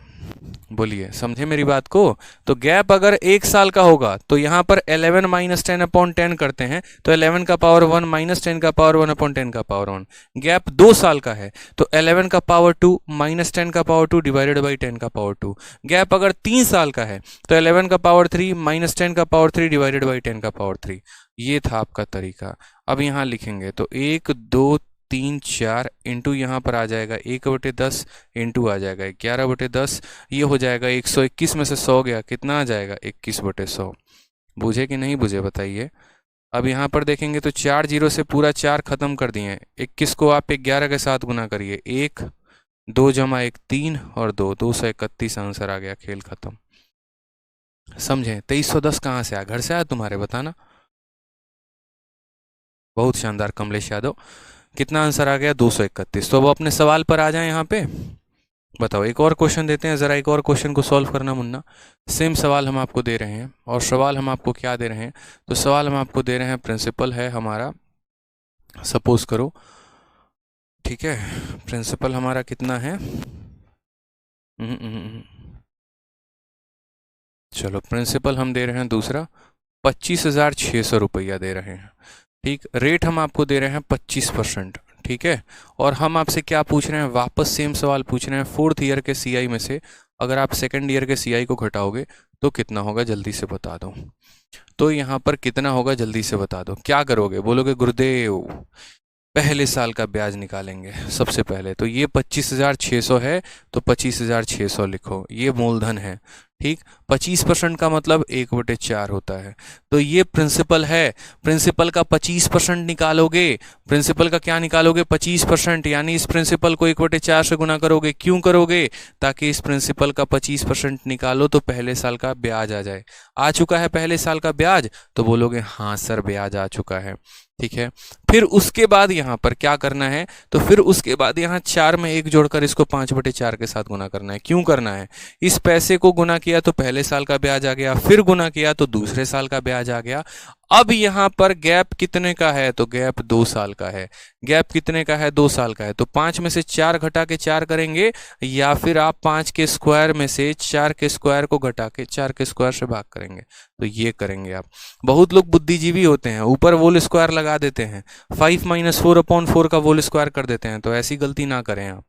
बोलिए, समझे मेरी बात को। तो गैप अगर 1 साल का होगा तो यहाँ पर 11 माइनस 10 अपॉन 10 करते हैं, तो 11 का पावर 1 माइनस 10 का पावर 1 अपॉन 10 का पावर 1। गैप 2 साल का है तो 11 का पावर 2 माइनस 10 का पावर 2 डिवाइडेड बाई 10 का पावर 2। गैप अगर 3 साल का है तो 11 का पावर 3 माइनस 10 का पावर 3 डिवाइडेड बाई 10 का पावर 3। ये था आपका तरीका। अब यहाँ लिखेंगे तो 1 2 3 4 इंटू यहाँ पर आ जाएगा 1/10 इंटू आ जाएगा 11/10। ये हो जाएगा 121 में से 100 गया, कितना आ जाएगा 21/100। बुझे कि नहीं बुझे बताइए। अब यहाँ पर देखेंगे तो 4 जीरो से पूरा 4 खत्म कर दिए। 21 को आप 11 के साथ गुना करिए, 1 2 जमा 1 3 और 2 231 आंसर आ गया, खेल खत्म। समझे। 2310 कहाँ से आया, घर से आया तुम्हारे, बताना। बहुत शानदार कमलेश यादव। कितना आंसर आ गया, 231। तो अब अपने सवाल पर आ जाए यहाँ पे। बताओ, एक और क्वेश्चन देते हैं ज़रा, एक और क्वेश्चन को सॉल्व करना मुन्ना। सेम सवाल हम आपको दे रहे हैं, और सवाल हम आपको क्या दे रहे हैं, तो सवाल हम आपको दे रहे हैं, प्रिंसिपल है हमारा, सपोज करो, ठीक है। प्रिंसिपल हमारा कितना है, चलो प्रिंसिपल हम दे रहे हैं दूसरा 25,600 रुपया दे रहे हैं, ठीक। रेट हम आपको दे रहे हैं 25%, ठीक है। और हम आपसे क्या पूछ रहे हैं, वापस सेम सवाल पूछ रहे हैं, 4th ईयर के सीआई में से अगर आप 2nd ईयर के सीआई को घटाओगे तो कितना होगा, जल्दी से बता दो। तो यहाँ पर कितना होगा, जल्दी से बता दो। क्या करोगे, बोलोगे गुरुदेव पहले साल का ब्याज निकालेंगे सबसे पहले। तो ये 25,600 है तो 25,600 लिखो, ये मूलधन है, ठीक। 25% का मतलब 1/4 होता है। तो ये प्रिंसिपल है, प्रिंसिपल का 25% निकालोगे, प्रिंसिपल का क्या निकालोगे, 25%, यानी इस प्रिंसिपल को 1/4 से गुना करोगे। क्यों करोगे, ताकि इस प्रिंसिपल का 25% निकालो तो पहले साल का ब्याज आ जाए। आ चुका है पहले साल का ब्याज, तो बोलोगे हाँ सर ब्याज आ चुका है, ठीक है। फिर उसके बाद यहाँ पर क्या करना है, तो फिर उसके बाद यहाँ 4 में 1 जोड़कर इसको 5/4 के साथ गुना करना है। क्यों करना है, इस पैसे को गुना किया तो पहले साल का ब्याज आ गया, फिर गुना किया तो दूसरे साल का ब्याज आ गया। अब यहाँ पर गैप कितने का है, तो गैप 2 साल का है। गैप कितने का है, 2 साल का है। तो 5 में से 4 घटा के 4 करेंगे, या फिर आप 5 के स्क्वायर में से 4 के स्क्वायर को घटा के 4 के स्क्वायर से भाग करेंगे। तो ये करेंगे आप। बहुत लोग बुद्धिजीवी होते हैं, ऊपर होल स्क्वायर लगा देते हैं, 5 - 4/4 का होल स्क्वायर कर देते हैं। तो ऐसी गलती ना करें आप।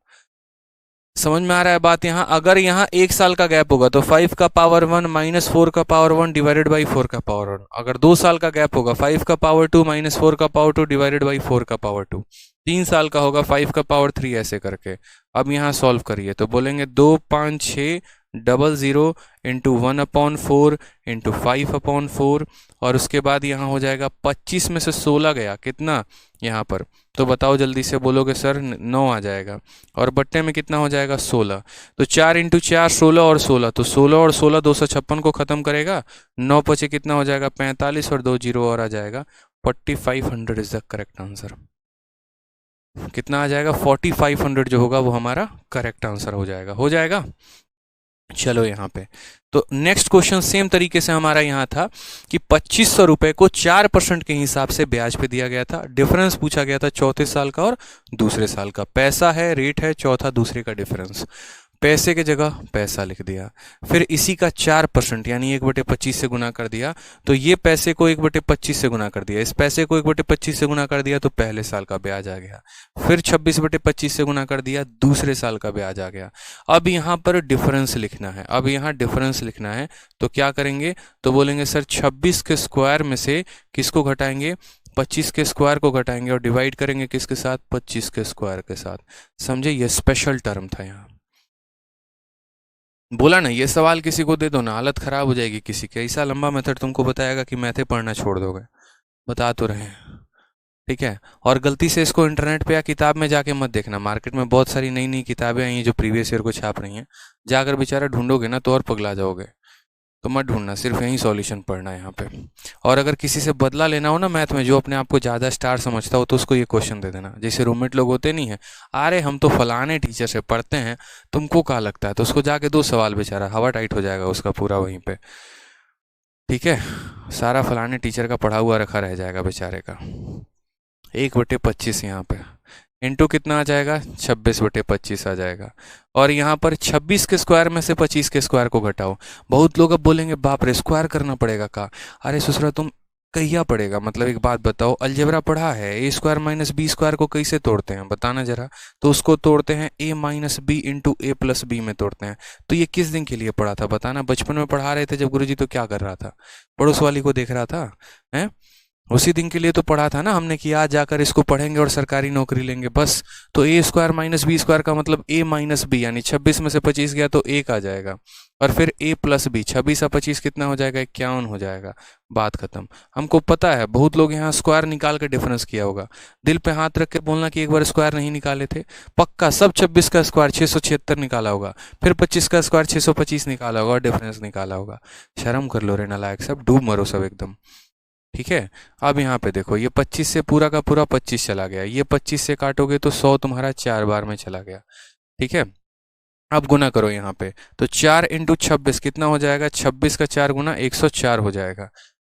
समझ में आ रहा है बात। यहाँ अगर यहाँ 1 साल का गैप होगा तो 5 का पावर 1 माइनस 4 का पावर 1 डिवाइडेड बाई 4 का पावर 1। अगर 2 साल का गैप होगा 5 का पावर 2 माइनस 4 का पावर 2 डिवाइडेड बाई 4 का पावर 2। 3 साल का होगा 5 का पावर 3, ऐसे करके। अब यहाँ सॉल्व करिए तो बोलेंगे 2 5 6 00 इंटू 1/4 इंटू 5/4, और उसके बाद यहाँ हो जाएगा 25 में से 16 गया, कितना यहाँ पर, तो बताओ जल्दी से, बोलोगे सर 9 आ जाएगा, और बट्टे में कितना हो जाएगा 16। तो 4 × 4 16 और 16, तो 16 और 16 256 को खत्म करेगा, 9 पचे कितना हो जाएगा 45, और 2 जीरो और आ जाएगा 4500 इज द करेक्ट आंसर। कितना आ जाएगा 4500 जो होगा वो हमारा करेक्ट आंसर हो जाएगा, हो जाएगा। चलो यहाँ पे तो नेक्स्ट क्वेश्चन सेम तरीके से हमारा यहाँ था कि 2500 रुपए को 4% के हिसाब से ब्याज पे दिया गया था। डिफरेंस पूछा गया था चौथे साल का और दूसरे साल का। पैसा है, रेट है, चौथा दूसरे का डिफरेंस। पैसे के जगह पैसा लिख दिया, फिर इसी का 4% यानी 1/25 से गुना कर दिया। तो ये पैसे को 1/25 से गुना कर दिया, इस पैसे को 1/25 से गुना कर दिया तो पहले साल का ब्याज आ गया। फिर 26/25 से गुना कर दिया, दूसरे साल का ब्याज आ गया। अब यहाँ पर डिफरेंस लिखना है, अब यहाँ डिफरेंस लिखना है। तो क्या करेंगे, तो बोलेंगे सर 26 के स्क्वायर में से किसको घटाएंगे, 25 के स्क्वायर को घटाएंगे, और डिवाइड करेंगे किसके साथ, 25 के स्क्वायर के साथ। समझे, ये स्पेशल टर्म था यहाँ। बोला ना, ये सवाल किसी को दे दो ना हालत खराब हो जाएगी किसी की। ऐसा लंबा मेथड तुमको बताएगा कि मैथे पढ़ना छोड़ दोगे। बता तो रहे हैं, ठीक है। और गलती से इसको इंटरनेट पे या किताब में जाके मत देखना। मार्केट में बहुत सारी नई नई किताबें आई हैं जो प्रीवियस ईयर को छाप रही हैं, जाकर बेचारा ढूंढोगे ना तो और पगला जाओगे। तो मत ढूंढना, सिर्फ यही सॉल्यूशन पढ़ना है यहाँ पे। और अगर किसी से बदला लेना हो ना मैथ में, जो अपने आप को ज़्यादा स्टार समझता हो, तो उसको ये क्वेश्चन दे देना। जैसे रूममेट लोग होते नहीं है, अरे हम तो फलाने टीचर से पढ़ते हैं, तुमको क्या लगता है, तो उसको जाके 2 सवाल, बेचारा हवा टाइट हो जाएगा उसका पूरा वहीं पे। ठीक है, सारा फलाने टीचर का पढ़ा हुआ रखा रह जाएगा बेचारे का। 1/25 यहाँ पे इंटू कितना आ जाएगा, 26/25 आ जाएगा। और यहाँ पर 26 के स्क्वायर में से 25 के स्क्वायर को घटाओ। बहुत लोग अब बोलेंगे बाप रे स्क्वायर करना पड़ेगा का। अरे ससुरा तुम कहिया पड़ेगा, मतलब एक बात बताओ, अलजेब्रा पढ़ा है, ए स्क्वायर माइनस बी स्क्वायर को कैसे तोड़ते हैं बताना जरा। तो उसको तोड़ते हैं ए माइनस बी इंटू ए प्लस बी में तोड़ते हैं। तो ये किस दिन के लिए पढ़ा था बताना, बचपन में पढ़ा रहे थे जब गुरुजी, तो क्या कर रहा था, पड़ोस वाली को देख रहा था हैं, उसी दिन के लिए तो पढ़ा था ना हमने कि आज जाकर इसको पढ़ेंगे और सरकारी नौकरी लेंगे बस। तो ए स्क्वायर माइनस बी स्क्वायर का मतलब ए माइनस बी, यानी 26 में से 25 गया तो 1 आ जाएगा। और फिर ए प्लस बी, 26 और 25 कितना हो जाएगा, 51 हो जाएगा। बात खत्म। हमको पता है बहुत लोग यहाँ स्क्वायर निकाल के डिफरेंस किया होगा, दिल पे हाथ रख के बोलना कि एक बार स्क्वायर नहीं निकाले थे। पक्का सब 26 का स्क्वायर 676 निकाला होगा, फिर 25 का स्क्वायर 625 निकाला होगा और डिफरेंस निकाला होगा। शर्म कर लो रे नालायक, सब डूब मरो सब एकदम। ठीक है, अब यहाँ पे देखो, ये 25 से पूरा का पूरा 25 चला गया, ये 25 से काटोगे तो 100 तुम्हारा 4 बार में चला गया। ठीक है, अब गुना करो यहाँ पे, तो 4 इंटू 26 कितना हो जाएगा, 26 का 4 गुना 104 हो जाएगा।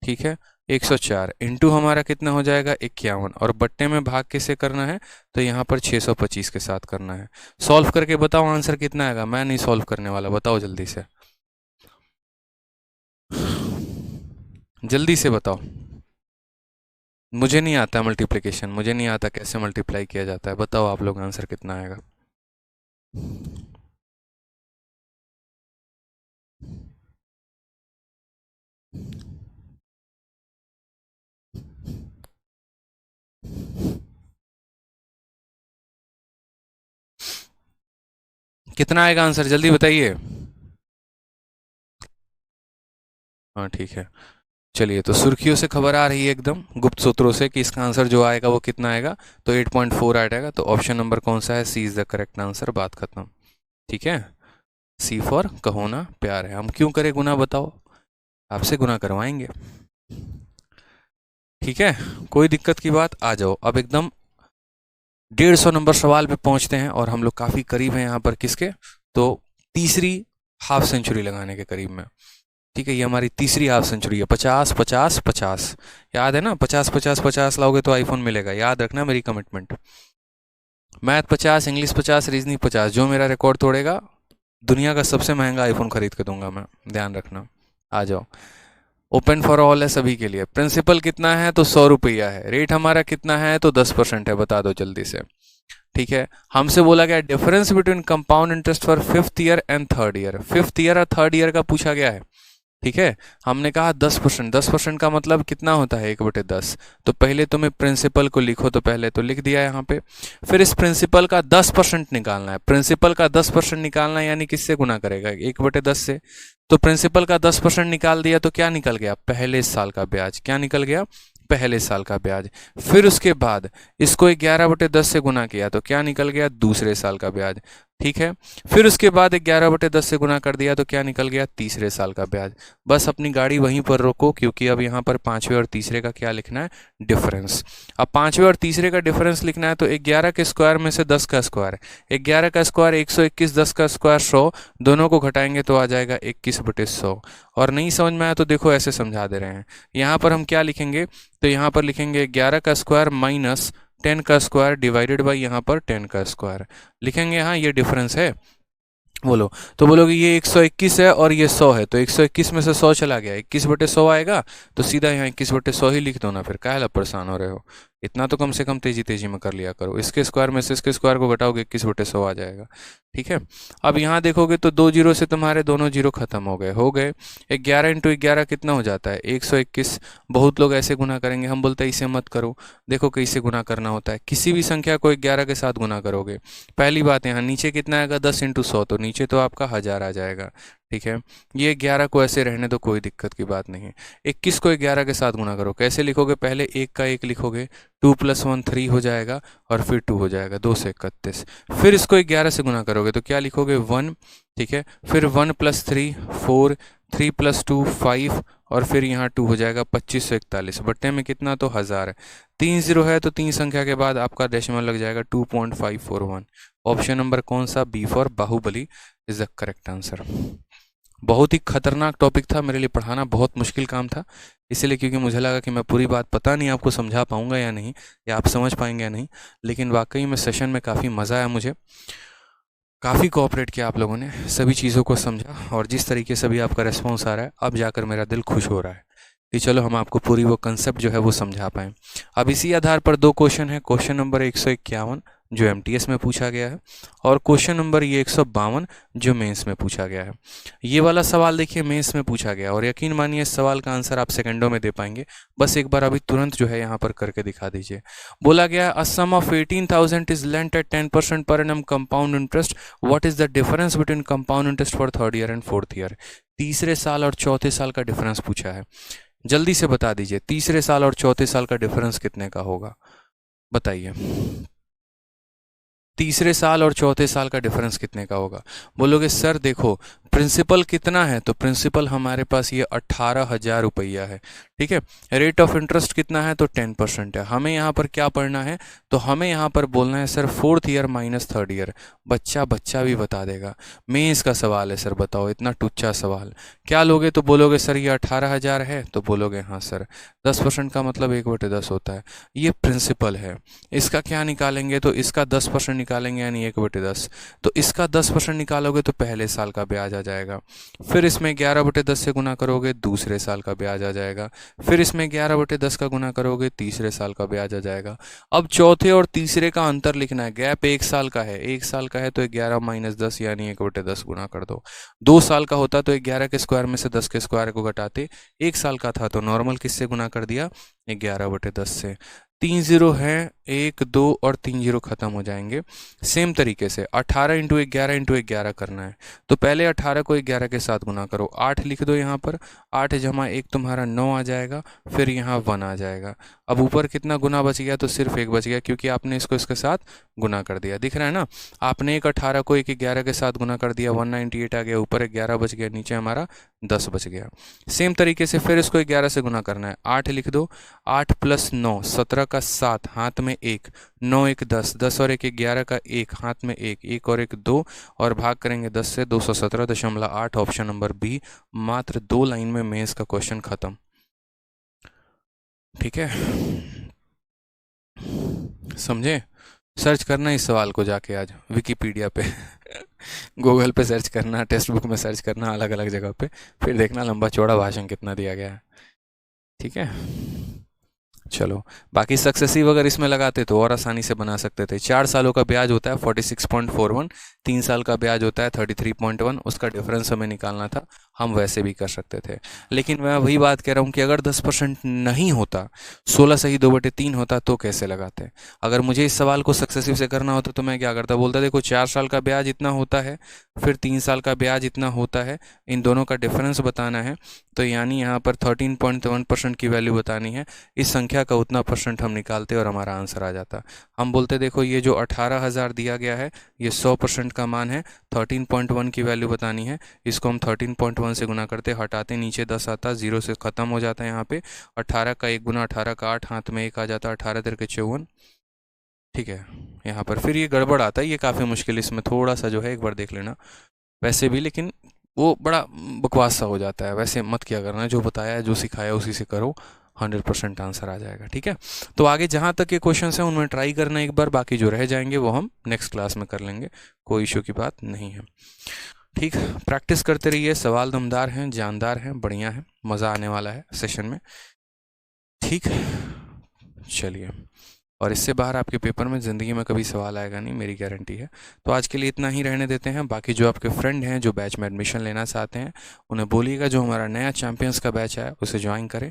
ठीक है, 104 इंटू हमारा कितना हो जाएगा 51, और बट्टे में भाग किसे करना है, तो यहाँ पर 625 के साथ करना है। सॉल्व करके बताओ आंसर कितना आएगा, मैं नहीं सॉल्व करने वाला, बताओ जल्दी से, जल्दी से बताओ। मुझे नहीं आता मल्टीप्लिकेशन, मुझे नहीं आता कैसे मल्टीप्लाई किया जाता है, बताओ आप लोग आंसर कितना आएगा। कितना आएगा आंसर, जल्दी बताइए। हाँ ठीक है, चलिए, तो सुर्खियों से खबर आ रही है एकदम गुप्त सूत्रों से कि इसका आंसर जो आएगा वो कितना आएगा, तो 8.4 आ जाएगा। तो ऑप्शन नंबर कौन सा है, सी इज द करेक्ट आंसर, बात खत्म। ठीक है, सी फॉर कहो ना प्यार है। हम क्यों करें गुना बताओ, आपसे गुना करवाएंगे। ठीक है, कोई दिक्कत की बात, आ जाओ अब एकदम 150 नंबर सवाल पे पहुंचते हैं, और हम लोग काफ़ी करीब हैं यहाँ पर किसके, तो तीसरी हाफ सेंचुरी लगाने के करीब में। ठीक है, ये हमारी तीसरी हाफ सेंचुरी है। 50 50 50, याद है ना, 50 50 50 लाओगे तो आईफोन मिलेगा, याद रखना मेरी कमिटमेंट। मैथ 50, इंग्लिश 50, रीजनिंग 50, जो मेरा रिकॉर्ड तोड़ेगा दुनिया का सबसे महंगा आईफोन खरीद के दूंगा मैं, ध्यान रखना। आ जाओ, ओपन फॉर ऑल है सभी के लिए। प्रिंसिपल कितना है, तो 100 रुपया है। रेट हमारा कितना है, तो 10% है, बता दो जल्दी से। ठीक है, हमसे बोला गया difference between compound interest for 5th year and 3rd year. 5th year और 3rd ईयर का पूछा गया है। ठीक है, हमने कहा 10%, 10% का मतलब कितना होता है, 1/10। तो पहले तुम्हें प्रिंसिपल को लिखो, तो पहले तो लिख दिया यहाँ पे। फिर इस प्रिंसिपल का 10% निकालना है। प्रिंसिपल का 10% निकालना है, यानी किससे गुना करेगा, 1/10 से। तो प्रिंसिपल का 10% निकाल दिया तो क्या निकल गया, पहले साल का ब्याज। क्या निकल गया, पहले साल का ब्याज। फिर उसके बाद इसको 11/10 से गुना किया तो क्या निकल गया, दूसरे साल का ब्याज। ठीक है, फिर उसके बाद 11/10 से गुना कर दिया तो क्या निकल गया, तीसरे साल का ब्याज। बस अपनी गाड़ी वहीं पर रोको, क्योंकि अब यहाँ पर पांचवें और तीसरे का क्या लिखना है, डिफरेंस। अब पांचवें और तीसरे का डिफरेंस लिखना है, तो 11 के स्क्वायर में से 10 का स्क्वायर, 11 का स्क्वायर 121, 10 का स्क्वायर 100, दोनों को घटाएंगे तो आ जाएगा 21/100। और नहीं समझ में आया तो देखो ऐसे समझा दे रहे हैं। यहाँ पर हम क्या लिखेंगे, तो यहाँ पर लिखेंगे 11 का स्क्वायर माइनस 10 का स्क्वायर डिवाइडेड बाई यहाँ पर 10 का स्क्वायर लिखेंगे। हाँ, ये डिफरेंस है। बोलो, तो बोलोगे ये 121 है और ये 100 है, तो 121 में से 100 चला गया, 21/100 आएगा, तो सीधा यहाँ 21/100 ही लिख दो ना, फिर काहे ला परेशान हो रहे हो। इतना तो कम से कम तेजी तेजी में कर लिया करो। इसके स्क्वायर में से इसके स्क्वायर को घटाओगे 21/100 आ जाएगा। ठीक है, अब यहाँ देखोगे तो 2 जीरो से तुम्हारे दोनों जीरो खत्म हो गए। 11 इंटू 11 कितना हो जाता है, 121। बहुत लोग ऐसे गुना करेंगे, हम बोलते हैं इसे मत करो। देखो कैसे गुना करना होता है, किसी भी संख्या को 11 के साथ गुना करोगे। पहली बात, यहाँ नीचे कितना आएगा, 10 इंटू 100, तो नीचे तो आपका 1000 आ जाएगा। ठीक है, ये 11 को ऐसे रहने दो, कोई दिक्कत की बात नहीं है। 21 को 11 के साथ गुना करो, कैसे लिखोगे, पहले 1 का 1 लिखोगे, 2 + 1 3 हो जाएगा, और फिर 2 हो जाएगा, 2 से 31। फिर इसको 11 से गुना करोगे तो क्या लिखोगे, 1। ठीक है, फिर 1 + 3 4, 3 + 2 5 और फिर यहाँ 2 हो जाएगा 2541, बट्टे में कितना तो 1000 है। 3 0 है तो 3 संख्या के बाद आपका डेसिमल लग जाएगा 2.541। ऑप्शन नंबर कौन सा, B for Baahubali is the correct answer. बहुत ही खतरनाक टॉपिक था मेरे लिए, पढ़ाना बहुत मुश्किल काम था, इसलिए क्योंकि मुझे लगा कि मैं पूरी बात पता नहीं आपको समझा पाऊंगा या नहीं, या आप समझ पाएंगे या नहीं, लेकिन वाकई में सेशन में काफ़ी मज़ा आया मुझे, काफ़ी कोऑपरेट किया आप लोगों ने, सभी चीज़ों को समझा, और जिस तरीके से भी आपका रेस्पॉन्स आ रहा है अब जाकर मेरा दिल खुश हो रहा है कि चलो हम आपको पूरी वो कंसेप्ट जो है वो समझा पाएँ। अब इसी आधार पर 2 क्वेश्चन है, क्वेश्चन नंबर 151 जो एमटीएस में पूछा गया है, और क्वेश्चन नंबर ये 152 जो मेंस में पूछा गया है। ये वाला सवाल देखिए मेंस में पूछा गया, और यकीन मानिए इस सवाल का आंसर आप सेकंडों में दे पाएंगे, बस एक बार अभी तुरंत जो है यहाँ पर करके दिखा दीजिए। बोला गया a sum of 18,000 is lent at 10% per annum compound interest, what is the difference between compound interest for 3rd year and 4th year. तीसरे साल और चौथे साल का डिफरेंस पूछा है, जल्दी से बता दीजिए तीसरे साल और चौथे साल का डिफरेंस कितने का होगा, बताइए तीसरे साल और चौथे साल का डिफरेंस कितने का होगा। बोलोगे सर देखो प्रिंसिपल कितना है, तो प्रिंसिपल हमारे पास ये 18,000 रुपया है, ठीक है। रेट ऑफ इंटरेस्ट कितना है, तो 10% है। हमें यहाँ पर क्या पढ़ना है, तो हमें यहाँ पर बोलना है sir 4th year minus 3rd year. बच्चा भी बता देगा, मेंस का सवाल है सर, बताओ इतना टुच्चा सवाल क्या लोगे, तो बोलोगे सर ये 18,000 है, तो बोलोगे हाँ सर 10% का मतलब 1/10 होता है, ये प्रिंसिपल है। इसका क्या निकालेंगे, तो इसका 10% निकालेंगे यानी 1/10, तो इसका 10% निकालोगे तो पहले साल का ब्याज आ जाएगा, फिर इसमें 11/10 से गुना करोगे दूसरे साल का ब्याज आ जाएगा, फिर इसमें 11/10 का गुना करोगे तीसरे साल का ब्याज आ जाएगा। अब चौथे और तीसरे का अंतर लिखना है, गैप 1 साल का है, 1 साल का है तो 11 - 10 यानी 1/10 गुना कर दो। 2 साल का होता तो 11 के स्क्वायर में से 10 के स्क्वायर को घटाते, 1 साल का था तो नॉर्मल किससे गुना कर दिया, 11/10 से। 3 0 है, 1 2 और 3 0 खत्म हो जाएंगे। सेम तरीके से 18 × 11 × 11 करना है, तो पहले 18 को 11 के साथ गुना करो, 8 लिख दो यहाँ पर, 8 जमा 1 तुम्हारा 9 आ जाएगा, फिर यहाँ 1 आ जाएगा। अब ऊपर कितना गुना बच गया, तो सिर्फ 1 बच गया, क्योंकि आपने इसको इसके साथ गुना कर दिया, दिख रहा है ना। आपने एक 18 को एक 11 के साथ गुना कर दिया, 198 आ गया, ऊपर 11 बच गया, नीचे हमारा 10 बच गया। सेम तरीके से फिर इसको 11 से गुना करना है, 8 लिख दो, 8 + 9 17 का 7 हाथ में 1, 9 1 10, 10 और 1 11 का 1 हाथ में 1, 1 और 1 2, और भाग करेंगे 10 से, 217.8 ऑप्शन नंबर बी। मात्र 2 लाइन में मेंस का क्वेश्चन खत्म, ठीक है, समझे। सर्च करना इस सवाल को जाके आज विकिपीडिया पे गूगल पे सर्च करना, टेक्स्ट बुक में सर्च करना, अलग अलग जगह पे, फिर देखना लंबा चौड़ा भाषण कितना दिया गया है, ठीक है। चलो बाकी सक्सेसिव अगर इसमें लगाते तो और आसानी से बना सकते थे। 4 सालों का ब्याज होता है 46.41, 3 साल का ब्याज होता है 33.1, उसका डिफरेंस हमें निकालना था, हम वैसे भी कर सकते थे। लेकिन मैं वही बात कह रहा हूँ कि अगर 10% नहीं होता, 16 सही 2/3 होता तो कैसे लगाते। अगर मुझे इस सवाल को सक्सेसिव से करना होता तो मैं क्या करता, बोलता देखो 4 साल का ब्याज इतना होता है, फिर 3 साल का ब्याज इतना होता है, इन दोनों का डिफरेंस बताना है, तो यानी यहाँ पर 13.1% की वैल्यू बतानी है, इस संख्या का उतना परसेंट हम निकालते और हमारा आंसर आ जाता। हम बोलते देखो ये जो 18,000 दिया गया है ये 100% का मान है, 13.1 की वैल्यू बतानी है, इसको हम 13.1 से गुना करते, हटाते नीचे 10 आता, 0 से ख़त्म हो जाता है यहाँ पे, 18 का 1 गुना 18 का 8 हाथ में 1 आ जाता, 18 तिरके 54, ठीक है। यहाँ पर फिर ये गड़बड़ आता है, ये काफ़ी मुश्किल, इसमें थोड़ा सा जो है एक बार देख लेना वैसे भी, लेकिन वो बड़ा बकवास सा हो जाता है, वैसे मत किया करना, जो बताया है जो सिखाया उसी से करो, 100% आंसर आ जाएगा, ठीक है। तो आगे जहाँ तक ये क्वेश्चन हैं उनमें ट्राई करना एक बार, बाकी जो रह जाएंगे वो हम नेक्स्ट क्लास में कर लेंगे, कोई इशू की बात नहीं है, ठीक। प्रैक्टिस करते रहिए, सवाल दमदार हैं, जानदार हैं, बढ़िया है, मज़ा आने वाला है सेशन में, ठीक। चलिए, और इससे बाहर आपके पेपर में ज़िंदगी में कभी सवाल आएगा नहीं, मेरी गारंटी है। तो आज के लिए इतना ही रहने देते हैं, बाकी जो आपके फ्रेंड हैं जो बैच में एडमिशन लेना चाहते हैं उन्हें बोलिएगा जो हमारा नया चैंपियंस का बैच है उसे ज्वाइन करें।